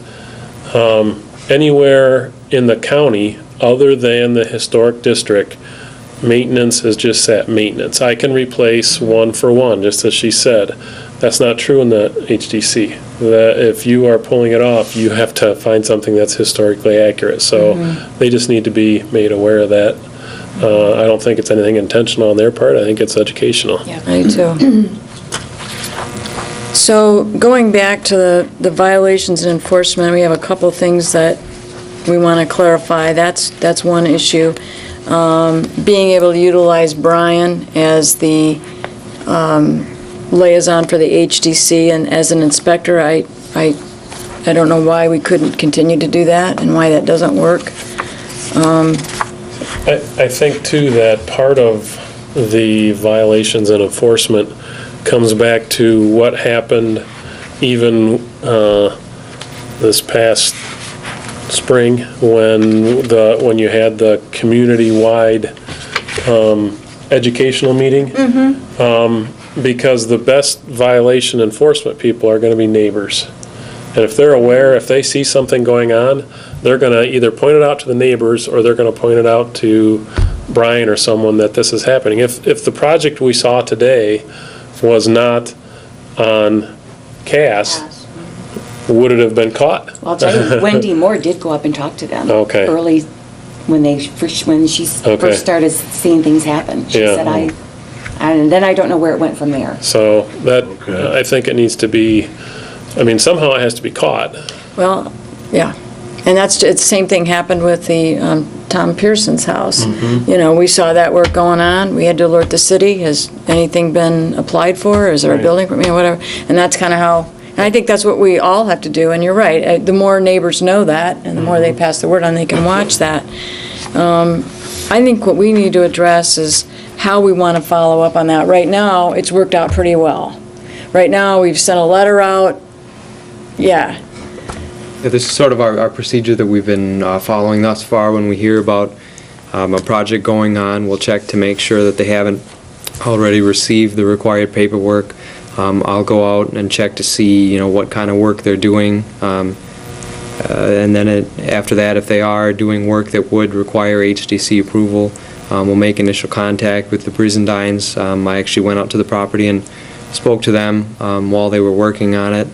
anywhere in the county other than the historic district, maintenance is just set maintenance. I can replace one for one, just as she said. That's not true in the HDC. That if you are pulling it off, you have to find something that's historically accurate. So they just need to be made aware of that. I don't think it's anything intentional on their part. I think it's educational. Yeah, I do too. So going back to the violations and enforcement, we have a couple things that we want to clarify. That's one issue. Being able to utilize Brian as the liaison for the HDC and as an inspector, I don't know why we couldn't continue to do that and why that doesn't work. I think too that part of the violations and enforcement comes back to what happened even this past spring when you had the community-wide educational meeting. Because the best violation enforcement people are going to be neighbors. And if they're aware, if they see something going on, they're going to either point it out to the neighbors or they're going to point it out to Brian or someone that this is happening. If the project we saw today was not on CAS, would it have been caught? Well, I'll tell you, Wendy Moore did go up and talk to them. Okay. Early, when she first started seeing things happen. She Yeah. said, and then I don't know where it went from there. So that, Okay. I think it needs to be, somehow it has to be caught. Well, yeah. And it's the same thing happened with the Tom Pearson's house. We saw that work going on. We had to alert the city. Has anything been applied for? Is there a Right. building permit, whatever? And that's kind of how, and I think that's what we all have to do. And you're right. The more neighbors know that and the more they pass the word on, they can watch that. I think what we need to address is how we want to follow up on that. Right now, it's worked out pretty well. Right now, we've sent a letter out. Yeah. Yeah, this is sort of our procedure that we've been following thus far. When we hear about a project going on, we'll check to make sure that they haven't already received the required paperwork. I'll go out and check to see, what kind of work they're doing. And then after that, if they are doing work that would require HDC approval, we'll make initial contact with the Brizendines. I actually went out to the property and spoke to them while they were working on it.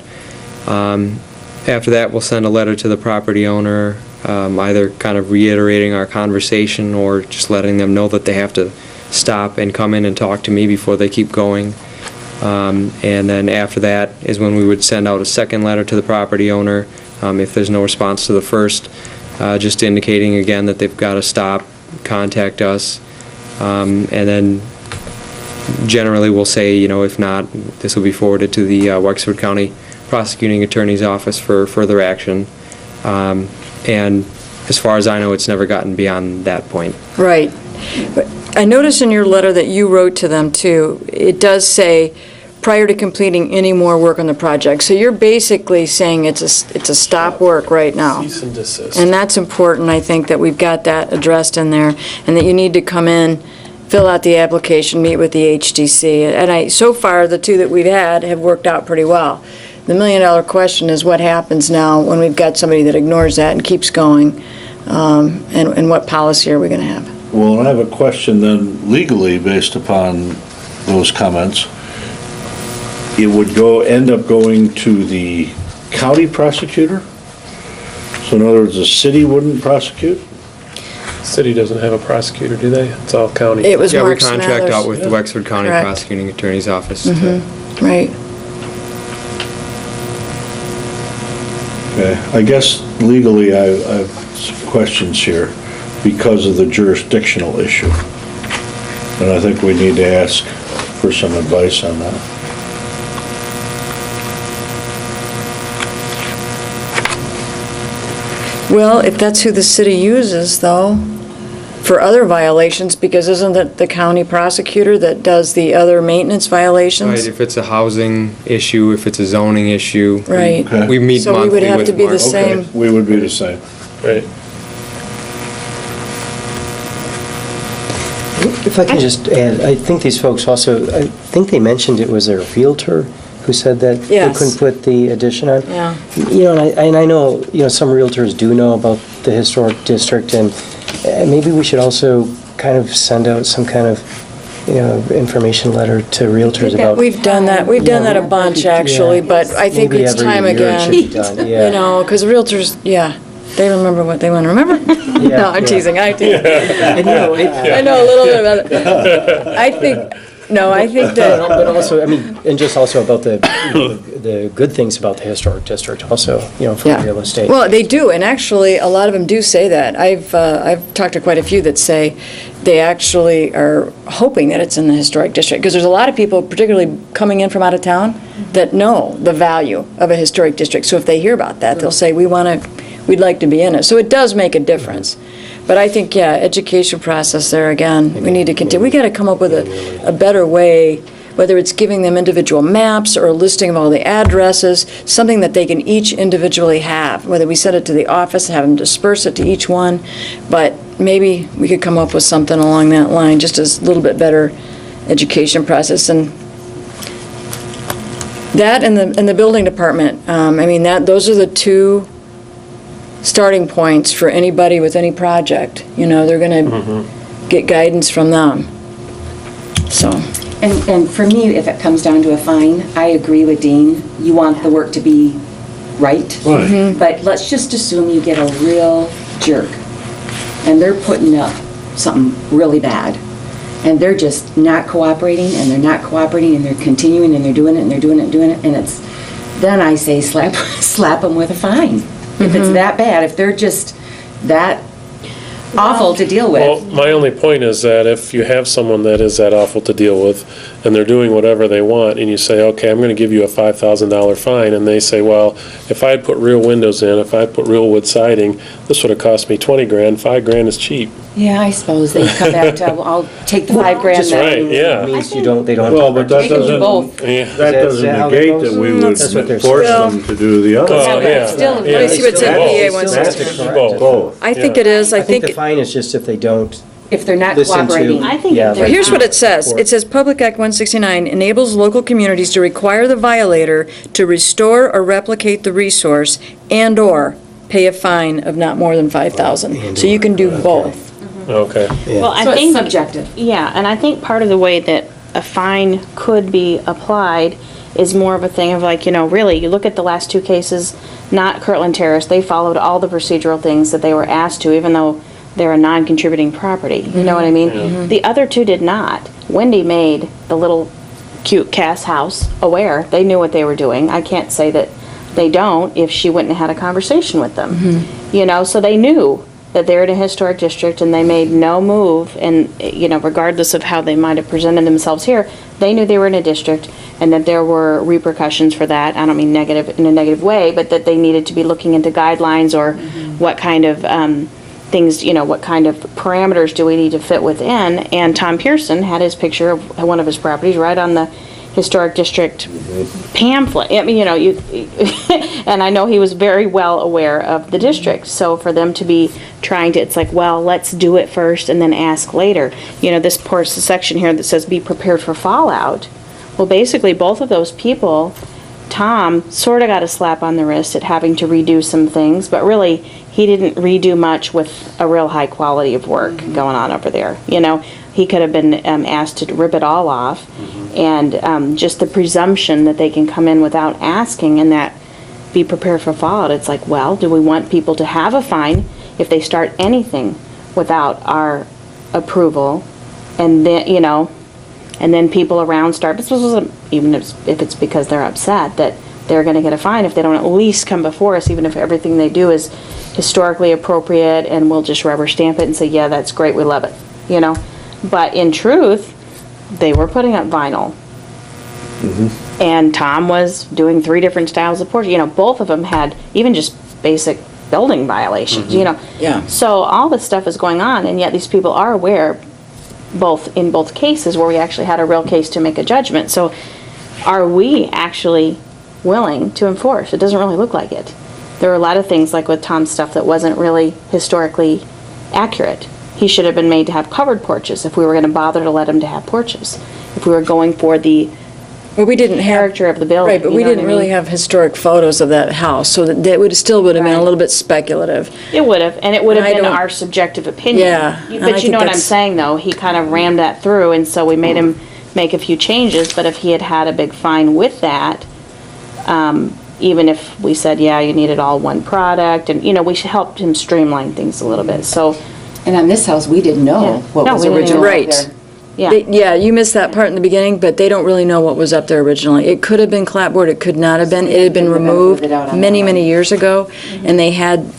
After that, we'll send a letter to the property owner, either kind of reiterating our conversation or just letting them know that they have to stop and come in and talk to me before they keep going. And then after that is when we would send out a second letter to the property owner, if there's no response to the first, just indicating again that they've got to stop, contact us, and then generally we'll say, if not, this will be forwarded to the Wexford County Prosecuting Attorney's Office for further action. And as far as I know, it's never gotten beyond that point. Right. But I noticed in your letter that you wrote to them, too, it does say, prior to completing any more work on the project. So you're basically saying it's a stop work right now. Cease and desist. And that's important, I think, that we've got that addressed in there, and that you need to come in, fill out the application, meet with the HDC. And so far, the two that we've had have worked out pretty well. The million-dollar question is what happens now when we've got somebody that ignores that and keeps going, and what policy are we going to have? Well, I have a question then, legally, based upon those comments. It would end up going to the county prosecutor? So in other words, the city wouldn't prosecute? City doesn't have a prosecutor, do they? It's all county. It was Yeah, we Mark contract Smathers. out with the Wexford County Correct. Prosecuting Attorney's Office. Right. Okay, I guess legally I have some questions here because of the jurisdictional issue. And I think we need to ask for some advice on that. Well, if that's who the city uses, though, for other violations, because isn't it the county prosecutor that does the other maintenance violations? Right, if it's a housing issue, if it's a zoning issue. Right. Okay. We meet So we would monthly have with to be the Mark. same. Okay, we would be the same. Right. If I can just add, I think these folks also, I think they mentioned it was their realtor who said that they Yes. couldn't put the addition on. Yeah. And I know, some realtors do know about the historic district, and maybe we should also kind of send out some kind of, information letter to realtors about. We've done that a bunch, actually, Yeah. but I think Maybe it's every time year it again. should be done, yeah. Because realtors, they remember what they want to remember. No, I'm yeah. teasing, And, I know a little bit about it. I think that, But also, and just also about the good things about the historic district also, for yeah. real estate. Well, they do, and actually, a lot of them do say that. I've talked to quite a few that say they actually are hoping that it's in the historic district, because there's a lot of people, particularly coming in from out of town, that know the value of a historic district. So if they hear about that, they'll say, we'd like to be in it. So it does make a difference. But I think, education process there, again, we need to continue. We got to come up with a better way, whether it's giving them individual maps or a listing of all the addresses, something that they can each individually have, whether we send it to the office, have them disperse it to each one, but maybe we could come up with something along that line, just as a little bit better education process. And that and the building department, those are the two starting points for anybody with any project. They're going to get guidance from them. So, And for me, if it comes down to a fine, I agree with Dean. You want the work to be right. Right. But let's just assume you get a real jerk, and they're putting up something really bad, and they're just not cooperating, and they're not cooperating, and they're continuing, and they're doing it, and they're doing it, and doing it, and then I say slap them with a fine. If it's that bad, if they're just that awful to deal Well, with. my only point is that if you have someone that is that awful to deal with, and they're doing whatever they want, and you say, okay, I'm gonna give you a $5,000 fine, and they say, well, if I had put real windows in, if I had put real wood siding, this would have cost me 20 grand, 5 grand is cheap. Yeah, I suppose they come back to, I'll take the 5 grand Just then. Right, yeah. Means they don't have to. Well, but that They can do both. doesn't, Yeah. that doesn't Is that how that negate goes? that we would That's what they're force saying. them to do the other. Oh, But yeah. still, Yeah. Let me see what's in Both. PA That's 169. correct. Both. Both. I think it is, I think the fine is just if they don't if they're not listen to. cooperating. I think yeah, if they're like- Here's what it says. It says, Public Act 169 enables local communities to require the violator to restore or replicate the resource and/or pay a fine of not more than $5,000. So you can do both. Okay. Yeah. Well, I So it's think, subjective. yeah, and I think part of the way that a fine could be applied is more of a thing of like, really, you look at the last 2 cases, not Kirtland Terrace, they followed all the procedural things that they were asked to, even though they're a non-contributing property. You know what I mean? The other 2 did not. Wendy made the little cute Cass house aware. They knew what they were doing. I can't say that they don't if she wouldn't have had a conversation with them. So they knew that they're in a historic district and they made no move, and, regardless of how they might have presented themselves here, they knew they were in a district and that there were repercussions for that. I don't mean negative in a negative way, but that they needed to be looking into guidelines or what kind of things, what kind of parameters do we need to fit within. And Tom Pearson had his picture of one of his properties right on the historic district pamphlet. I mean, and I know he was very well aware of the district. So for them to be trying to, it's like, well, let's do it first and then ask later. This section here that says be prepared for fallout. Well, basically both of those people, Tom sort of got a slap on the wrist at having to redo some things, but really he didn't redo much with a real high quality of work going on over there. He could have been asked to rip it all off, and just the presumption that they can come in without asking and that be prepared for fallout. It's like, well, do we want people to have a fine if they start anything without our approval? And then, and then people around start, even if it's because they're upset, that they're going to get a fine if they don't at least come before us, even if everything they do is historically appropriate, and we'll just rubber stamp it and say, yeah, that's great, we love it, But in truth, they were putting up vinyl. And Tom was doing 3 different styles of porch. Both of them had even just basic building violations, Yeah. So all this stuff is going on, and yet these people are aware, in both cases where we actually had a real case to make a judgment. So are we actually willing to enforce? It doesn't really look like it. There were a lot of things, like with Tom's stuff, that wasn't really historically accurate. He should have been made to have covered porches if we were going to bother to let him to have porches. If we were going for the Well, we didn't have, character of the building. right, but we didn't really have historic photos of that house, so that would still would have been a Right. little bit speculative. It would have, and it would have I been don't- our subjective opinion. Yeah, and I But you think know what I'm that's- saying, though? He kind of rammed that through, and so we made him make a few changes, but if he had had a big fine with that, even if we said, yeah, you needed all one product, and, we helped him streamline things a little bit, so, And on this house, we didn't Yeah. know what No, was we didn't original know. up Right. there. yeah. Yeah, you missed that part in the beginning, but they don't really know what was up there originally. It could have been clapboard, it could not have been. It had been Couldn't have been removed moved out on many, that. many years ago, and they had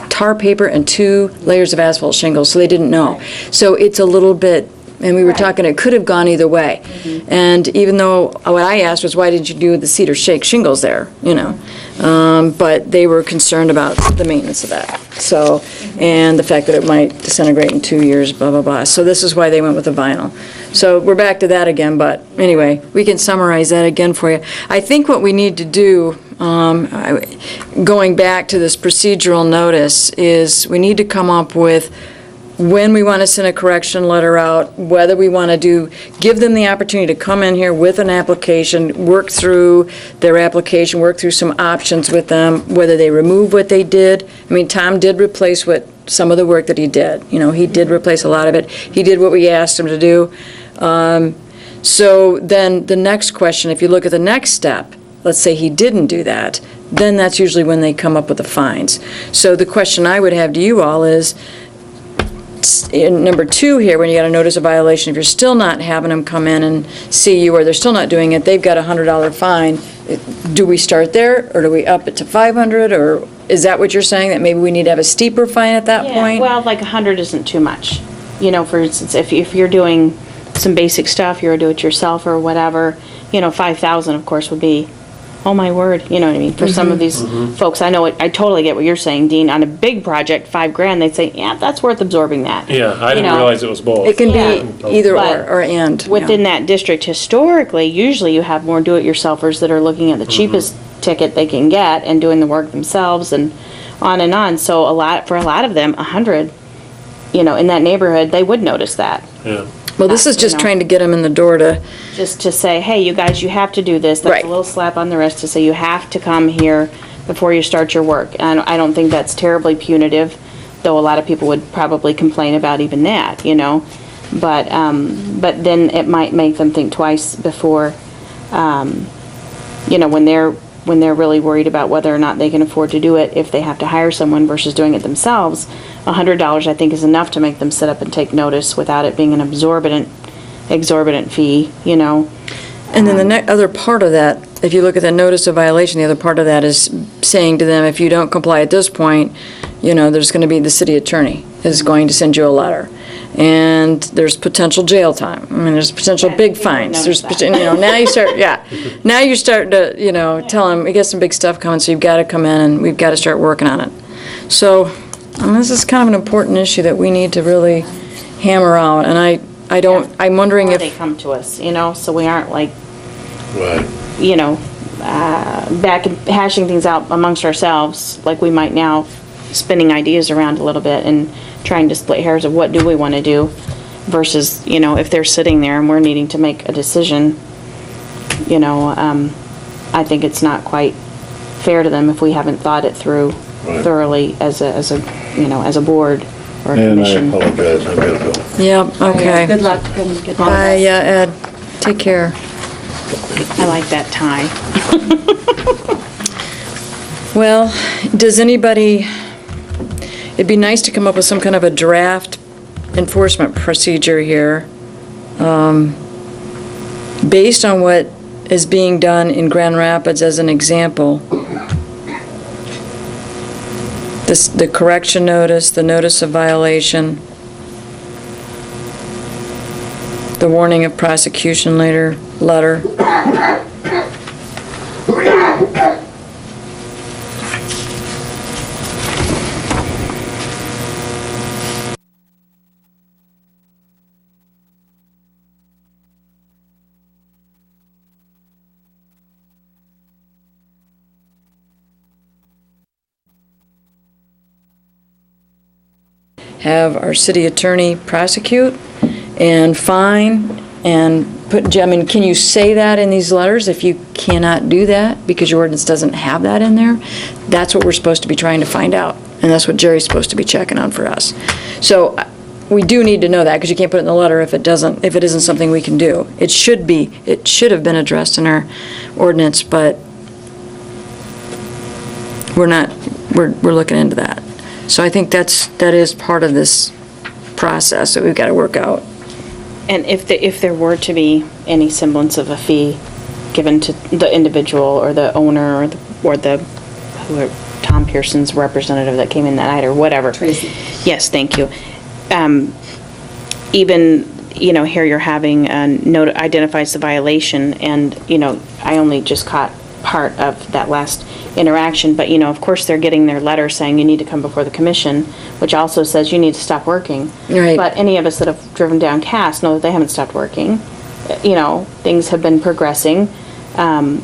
tar paper and 2 layers of asphalt shingles, so they didn't know. So it's a little bit, and we were talking, it could have gone either way. And even though, what I asked was, why didn't you do the cedar shake shingles there, But they were concerned about the maintenance of that, so, and the fact that it might disintegrate in 2 years, blah, blah, blah. So this is why they went with the vinyl. So we're back to that again, but anyway, we can summarize that again for you. I think what we need to do, going back to this procedural notice, is we need to come up with when we want to send a correction letter out, whether we want to give them the opportunity to come in here with an application, work through their application, work through some options with them, whether they remove what they did. I mean, Tom did replace some of the work that he did. He did replace a lot of it. He did what we asked him to do. So then the next question, if you look at the next step, let's say he didn't do that, then that's usually when they come up with the fines. So the question I would have to you all is, in number 2 here, when you got a notice of violation, if you're still not having them come in and see you, or they're still not doing it, they've got a $100 fine, do we start there, or do we up it to 500, or is that what you're saying, that maybe we need to have a steeper fine at that Yeah, point? well, like 100 isn't too much. For instance, if you're doing some basic stuff, you're a do-it-yourself or whatever, 5,000, of course, would be oh my word, you know what I mean? For some of these folks, I know, I totally get what you're saying, Dean. On a big project, $5,000, they'd say, yeah, that's worth absorbing that. Yeah, I You didn't know, realize it was both. It can Yeah. be either But or and. Within yeah. that district, historically, usually you have more do-it-yourselfers that are looking at the cheapest ticket they can get and doing the work themselves and on and on. So for a lot of them, 100, in that neighborhood, they would notice that. Yeah. Well, this is just trying to get them in the door to, Just to say, hey, you guys, you have to do this. That's Right. a little slap on the wrist to say you have to come here before you start your work. And I don't think that's terribly punitive, though a lot of people would probably complain about even that, But then it might make them think twice before, when they're really worried about whether or not they can afford to do it if they have to hire someone versus doing it themselves. $100, I think, is enough to make them sit up and take notice without it being an exorbitant fee, and then the other part of that, if you look at the notice of violation, the other part of that is saying to them, if you don't comply at this point, there's going to be, the city attorney is going to send you a letter. And there's potential jail time. I mean, there's potential big fines. There's, now you start, now you start to, tell them, we got some big stuff coming, so you've got to come in and we've got to start working on it. So, this is kind of an important issue that we need to really hammer out, and I'm wondering Before they if, come to us, so we aren't like, Right. back and hashing things out amongst ourselves, like we might now, spinning ideas around a little bit and trying to split hairs of what do we want to do versus, if they're sitting there and we're needing to make a decision, I think it's not quite fair to them if we haven't thought it through Right. thoroughly as a board or a And I commission. apologize, I've got to go. yeah, okay. Good luck. Good luck. Bye, yeah, Ed, take care. I like that tie. Well, does anybody, it'd be nice to come up with some kind of a draft enforcement procedure here, based on what is being done in Grand Rapids as an example. The correction notice, the notice of violation, the warning of prosecution letter. Have our city attorney prosecute and fine and put, I mean, can you say that in these letters if you cannot do that because your ordinance doesn't have that in there? That's what we're supposed to be trying to find out, and that's what Jerry's supposed to be checking on for us. So we do need to know that, because you can't put it in the letter if it isn't something we can do. It should have been addressed in our ordinance, but we're looking into that. So I think that is part of this process that we've got to work out. And if there were to be any semblance of a fee given to the individual or the owner or Tom Pearson's representative that came in that night or whatever. Tracy. Yes, thank you. Even, here you're having a note identifies the violation, and, I only just caught part of that last interaction, but, of course, they're getting their letter saying you need to come before the commission, which also says you need to stop working. Right. But any of us that have driven down Cass know that they haven't stopped working. Things have been progressing on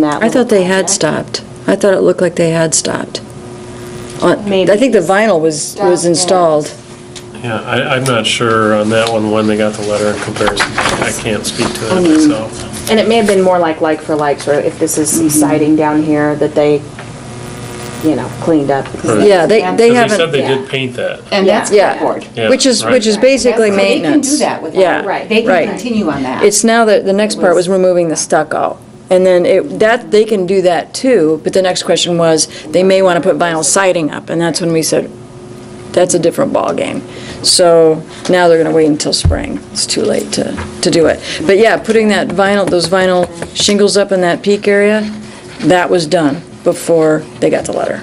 that. I thought they had project. stopped. I thought it looked like they had stopped. Maybe. I think the vinyl was installed. Yeah, I'm not sure on that one when they got the letter in comparison. I can't speak to that myself. And it may have been more like for like, sort of, if this is siding down here that they, cleaned up. Right. Yeah, they Because they said haven't, they did paint that. And that's Yeah. board. Yeah, which is right. basically So maintenance. They can do that without, Yeah, right, they right. can continue on that. It's now that the next part was removing the stucco. And then they can do that too, but the next question was, they may want to put vinyl siding up, and that's when we said, that's a different ballgame. So now they're going to wait until spring. It's too late to do it. But yeah, putting those vinyl shingles up in that peak area, that was done before they got the letter.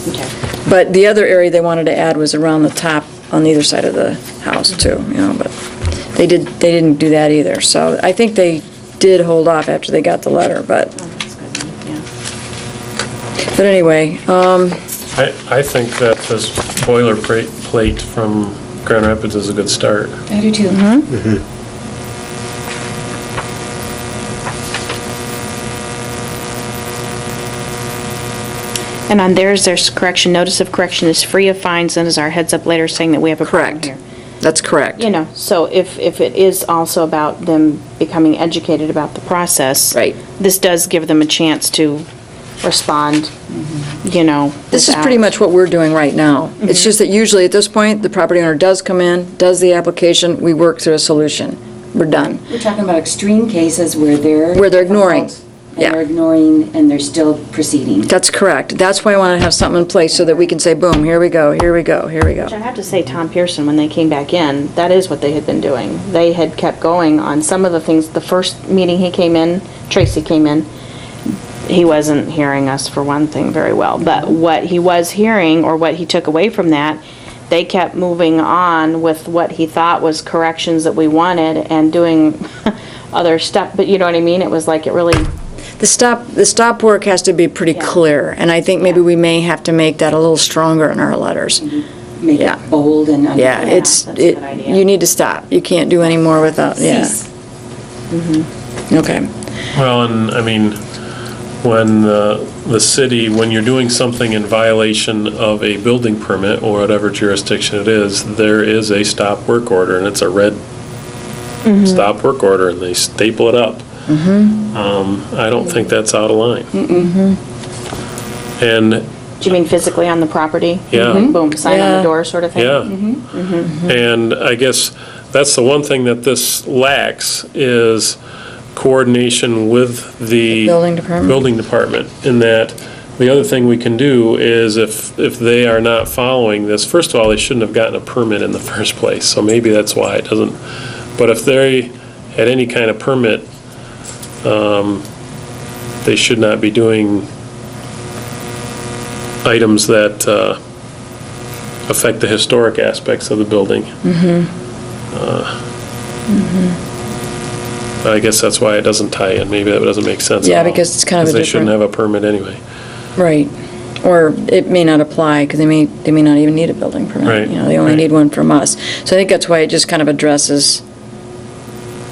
Okay. But the other area they wanted to add was around the top on either side of the house too, but they didn't do that either. So I think they did hold off after they got the letter, but But anyway, I think that this boilerplate from Grand Rapids is a good start. I do too. And on theirs, there's correction, notice of correction is free of fines, and is our heads up later saying that we have a problem correct. here. That's correct. You know, so if it is also about them becoming educated about the process. Right. This does give them a chance to respond, you know. This is without- pretty much what we're doing right now. It's just that usually at this point, the property owner does come in, does the application, we work through a solution. We're done. We're talking about extreme cases where they're. Where they're ignoring. difficult, Yeah. And they're ignoring, and they're still proceeding. That's correct. That's why I want to have something in place so that we can say, boom, here we go, here we go, here we go. Which I have to say, Tom Pearson, when they came back in, that is what they had been doing. They had kept going on some of the things. The first meeting he came in, Tracy came in, he wasn't hearing us for one thing very well. But what he was hearing, or what he took away from that, they kept moving on with what he thought was corrections that we wanted and doing other stuff. But you know what I mean? It was like it really... The stop work has to be pretty Yeah. clear, and I think maybe we may have to make that a little stronger in our letters. Make Yeah. it bold and. Yeah, that's a good idea. you need to stop. You can't do any more without, yeah. Cease. Okay. Well, and I mean, when the city, when you're doing something in violation of a building permit or whatever jurisdiction it is, there is a stop work order, and it's a red stop work order, and they staple it up. I don't think that's out of line. And, Do you mean physically on the property? Yeah. Like, boom, sign on Yeah. the door sort of thing? yeah. And I guess that's the one thing that this lacks is coordination with the Building department? building department. In that, the other thing we can do is if they are not following this, first of all, they shouldn't have gotten a permit in the first place, so maybe that's why it doesn't. But if they had any kind of permit, they should not be doing items that affect the historic aspects of the building. I guess that's why it doesn't tie in. Maybe that doesn't make sense at Yeah, all. because it's kind of a They shouldn't different- have a permit anyway. Right. Or it may not apply, because they may not even need a building permit. Right, You know, they only right. need one from us. So I think that's why it just kind of addresses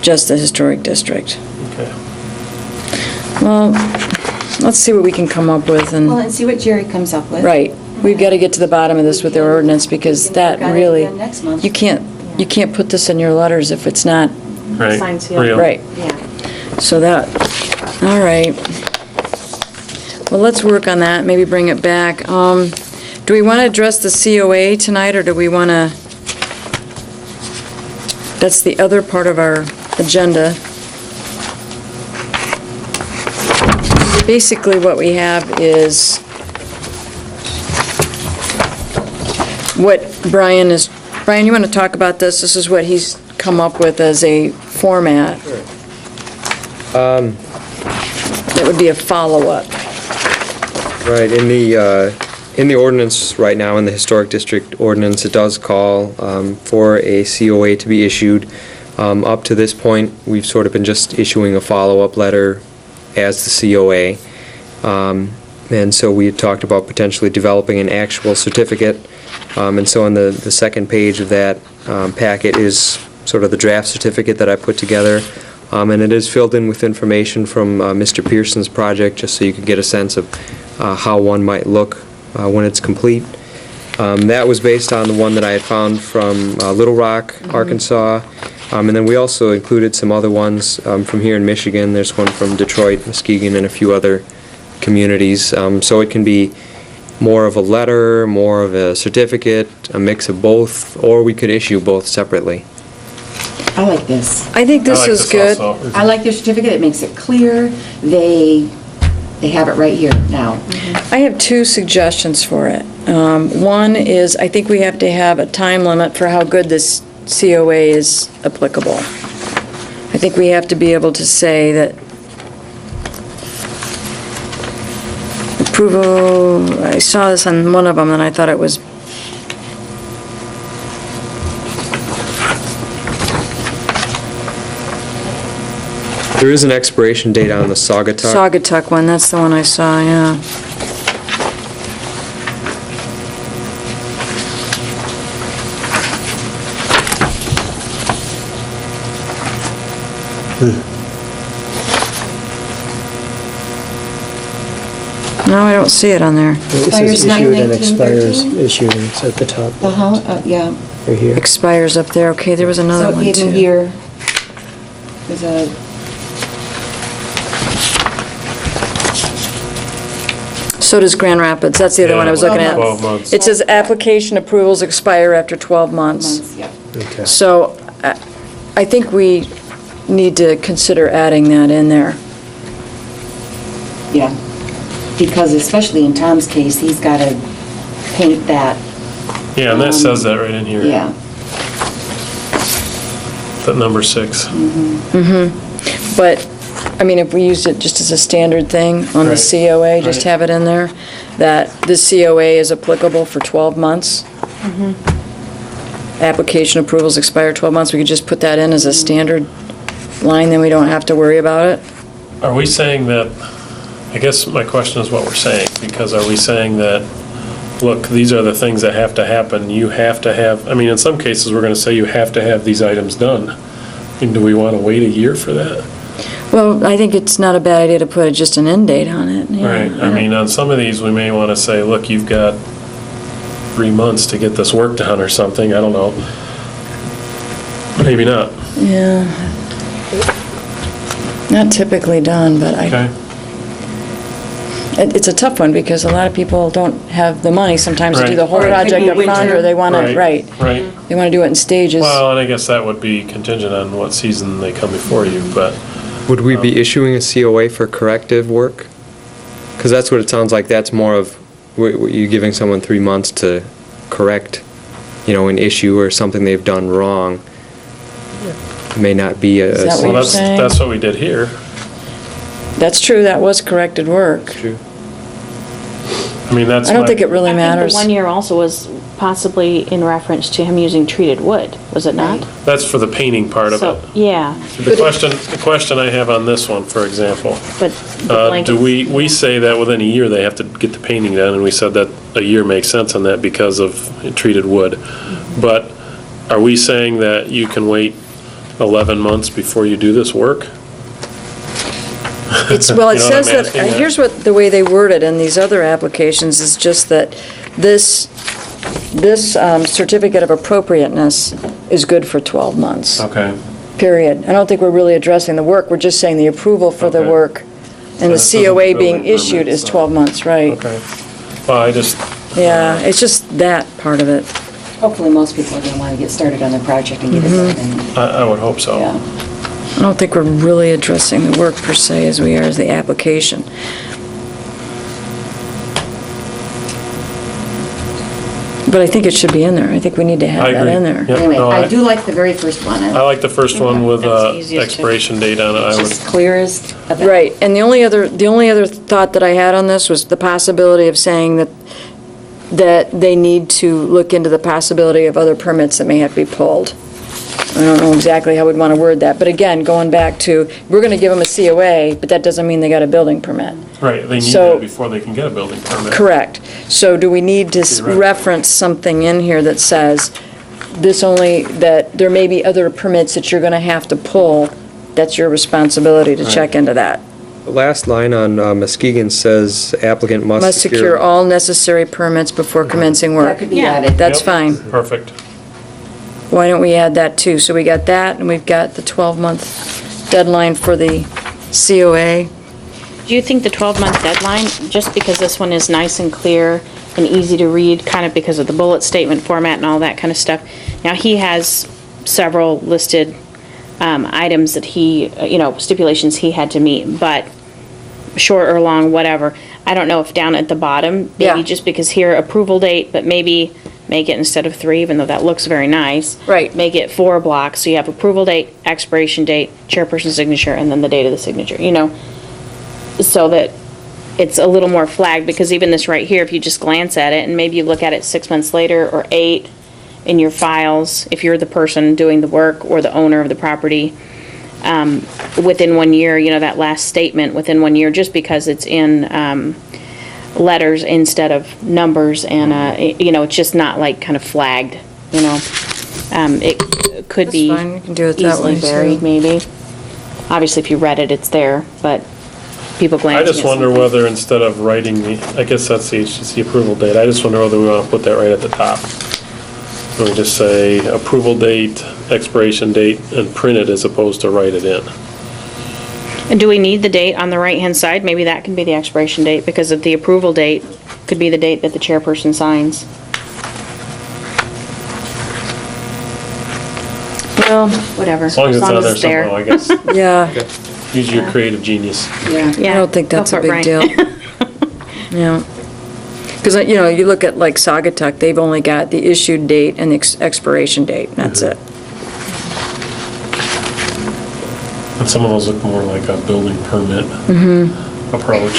just the historic district. Okay. Well, let's see what we can come up with Well, and, and see what Jerry comes up with. right. We've got to get to the bottom of this with their ordinance, because We can that work on it really, again next month. you can't put this in your letters if it's not, Right. Sign, seal. Real. right. Yeah. So that, all right. Well, let's work on that, maybe bring it back. Do we want to address the COA tonight, or do we want to, that's the other part of our agenda. Basically, what we have is what Brian, you want to talk about this? This is what he's come up with as a format. That would be a follow-up. Right, in the ordinance right now, in the Historic District ordinance, it does call for a COA to be issued. Up to this point, we've sort of been just issuing a follow-up letter as the COA. And so we had talked about potentially developing an actual certificate. And so on the second page of that packet is sort of the draft certificate that I put together. And it is filled in with information from Mr. Pearson's project, just so you could get a sense of how one might look when it's complete. That was based on the one that I had found from Little Rock, Arkansas. And then we also included some other ones from here in Michigan. There's one from Detroit, Muskegon, and a few other communities. So it can be more of a letter, more of a certificate, a mix of both, or we could issue both separately. I like this. I think this I like is good. also. I like their certificate. It makes it clear. They have it right here now. I have two suggestions for it. One is, I think we have to have a time limit for how good this COA is applicable. I think we have to be able to say that approval, I saw this on one of them, and I thought it was, There is an expiration date on the Saugatuck. Saugatuck one, that's the one I saw, yeah. No, I don't see it on there. It says Expires issued and expires 9/19/13? issued, it's at the top, Yeah. right here. Expires up there. Okay, there was another So it one gave him too. here, there's a, So does Grand Rapids. That's the other Yeah, one I was looking at. 12 months. It says application approvals expire after 12 months. months, yeah. Okay. So I think we need to consider adding that in there. Yeah, because especially in Tom's case, he's got to paint that, Yeah, and that says that right in here. yeah. That number 6. But, I mean, if we used it just as a standard thing on the Right. COA, just Right. have it in there, that the COA is applicable for 12 months. Application approvals expire 12 months, we could just put that in as a standard line, then we don't have to worry about it. Are we saying that, I guess my question is what we're saying, because are we saying that, look, these are the things that have to happen, you have to have, I mean, in some cases, we're gonna say you have to have these items done. I mean, do we wanna wait a year for that? Well, I think it's not a bad idea to put just an end date on it. yeah. Right, I mean, on some of these, we may wanna say, look, you've got 3 months to get this work done or something, I don't know. Maybe not, Yeah. Not typically done, but okay? it's a tough one because a lot of people don't have the money sometimes to do Right. the whole Right. project up front, or they want to, right, Right. they want to do it in stages. Well, and I guess that would be contingent on what season they come before you, but, Would we be issuing a COA for corrective work? Because that's what it sounds like, that's more of, you giving someone 3 months to correct, an issue or something they've done wrong. May not be a. Is that what well, you're that's, saying? that's what we did here. That's true, that was corrected work. True. I mean, that's I don't my- think it really I think matters. the 1 year also was possibly in reference to him using treated wood, was it not? That's for the painting part of So, it. yeah, The question I have on this one, for example, but the blanket. do we say that within a year they have to get the painting done, and we said that a year makes sense on that because of treated wood. But are we saying that you can wait 11 months before you do this work? Well, it You know what says I'm that, asking there? here's what, the way they word it in these other applications is just that this certificate of appropriateness is good for 12 months, Okay. period. I don't think we're really addressing the work, we're just saying the approval for the Okay. work and the This isn't COA building being permit issued is stuff. 12 months, right? Okay. Well, I just, Yeah, it's just that part of it. Hopefully, most people are going to want to get started on their project and get it done, and, I would hope so. yeah. I don't think we're really addressing the work per se as we are as the application. But I think it should be in there. I think we need to I have that agree. in there. Yep, Anyway, no, I do like the very first one. I like the first one with That's the easiest to- expiration date on it. I would. Just clearest of that. Right, and the only other thought that I had on this was the possibility of saying that they need to look into the possibility of other permits that may have to be pulled. I don't know exactly how we'd want to word that, but again, going back to, we're going to give them a COA, but that doesn't mean they got a building permit. Right, they need So- that before they can get a building permit. Correct. So do we need to Theoretically. reference something in here that says that there may be other permits that you're going to have to pull? That's your responsibility to check into that. The last line on Muskegon says applicant Must secure all necessary permits before commencing work. That could be Yeah. added. That's Yep. fine. Perfect. Why don't we add that too? So we got that, and we've got the 12-month deadline for the COA. Do you think the 12-month deadline, just because this one is nice and clear and easy to read, kind of because of the bullet statement format and all that kind of stuff? Now, he has several listed items that he, stipulations he had to meet, but short or long, whatever. I don't know if down at the bottom, Yeah. maybe just because here, approval date, but maybe make it instead of 3, even though that looks very nice. Right. Make it 4 blocks, so you have approval date, expiration date, chairperson's signature, and then the date of the signature, so that it's a little more flagged, because even this right here, if you just glance at it, and maybe you look at it 6 months later, or 8 in your files, if you're the person doing the work or the owner of the property, within 1 year, that last statement within 1 year, just because it's in letters instead of numbers, and, it's just not like kind of flagged, It could That's be fine, we can do it that way, easily too. buried, maybe. Obviously, if you read it, it's there, but people glancing I at just wonder something- whether instead of writing I guess that's the HTC approval date, I just wonder whether we want to put that right at the top. Let me just say approval date, expiration date, and print it as opposed to write it in. And do we need the date on the right-hand side? Maybe that can be the expiration date, because of the approval date could be the date that the chairperson signs. Well, whatever. As long as it's on there there. somehow, I guess. Yeah, Use your creative genius. Yeah. I don't think that's Go a for it, big deal. Brian. Yeah. Because, you look at like Sagatuck, they've only got the issued date and the expiration date, and that's it. And some of those look more like a building permit approach.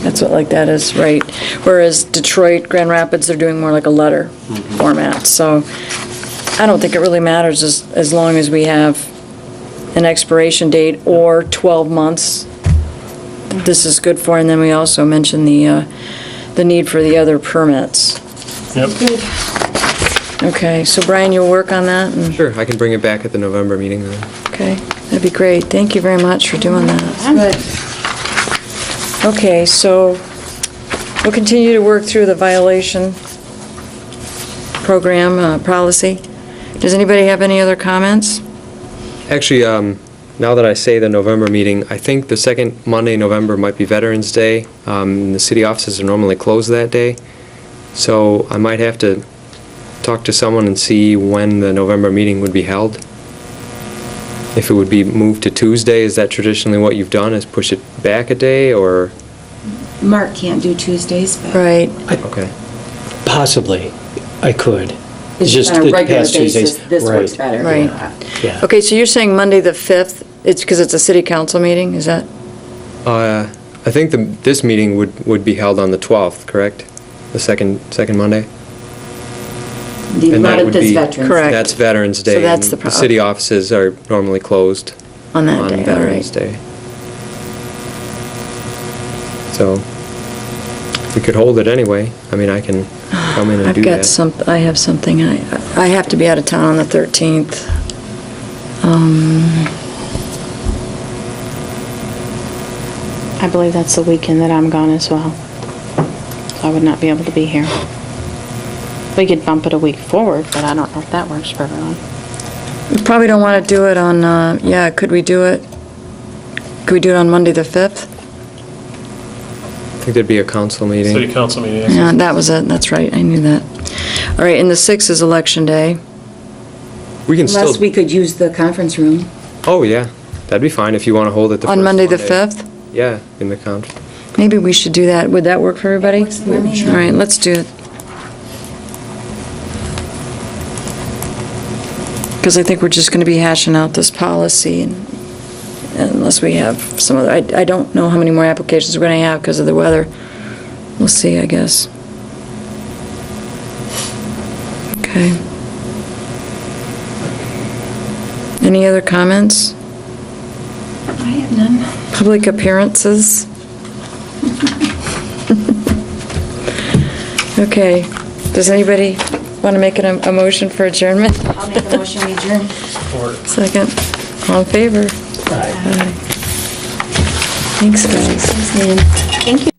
That's what like that is, right? Whereas Detroit, Grand Rapids, they're doing more like a letter format. So I don't think it really matters as long as we have an expiration date or 12 months. This is good for, and then we also mentioned the need for the other permits. Yep. Okay, so Brian, you'll work on that? And Sure, I can bring it back at the November meeting then. okay, that'd be great. Thank you very much for doing that. Good. Okay, so we'll continue to work through the violation program policy. Does anybody have any other comments? Actually, now that I say the November meeting, I think the second Monday in November might be Veterans Day. The city offices are normally closed that day, so I might have to talk to someone and see when the November meeting would be held. If it would be moved to Tuesday, is that traditionally what you've done, is push it back a day, or? Mark can't do Tuesdays, but. Right, Okay. Possibly, I could. It's just on a the regular past Tuesdays. basis, this works Right. better. Right. Yeah. okay, so you're saying Monday the 5th, it's because it's a city council meeting, is that? I think this meeting would be held on the 12th, correct? The second Monday? The And that amount would of this be- veterans. Correct. That's Veterans Day. So that's and the The city offices are normally closed On that on day, all Veterans right. Day. So, we could hold it anyway. I mean, I can come in and I've do got that. I have something, I have to be out of town on the 13th. I believe that's the weekend that I'm gone as well. So I would not be able to be here. We could bump it a week forward, but I don't know if that works for everyone. We probably don't want to do it on, could we do it on Monday the 5th? I think there'd be a council meeting. City council meeting. Yeah, that was it, that's right, I knew that. All right, and the 6th is Election Day. We can still, Unless we could use the conference room. oh, yeah, that'd be fine if you want to hold it the first On Monday the Monday. 5th? Yeah, in the count. Maybe we should do that. Would that work for everybody? works for me. All right, let's do it. Because I think we're just going to be hashing out this policy and unless we have some other, I don't know how many more applications we're going to have because of the weather. We'll see, I guess. Okay. Any other comments? I have none. Public appearances? Okay, does anybody want to make a motion for adjournment? I'll make a motion, we adjourn. Second, all in favor? Aye. Thanks, guys. Thank you.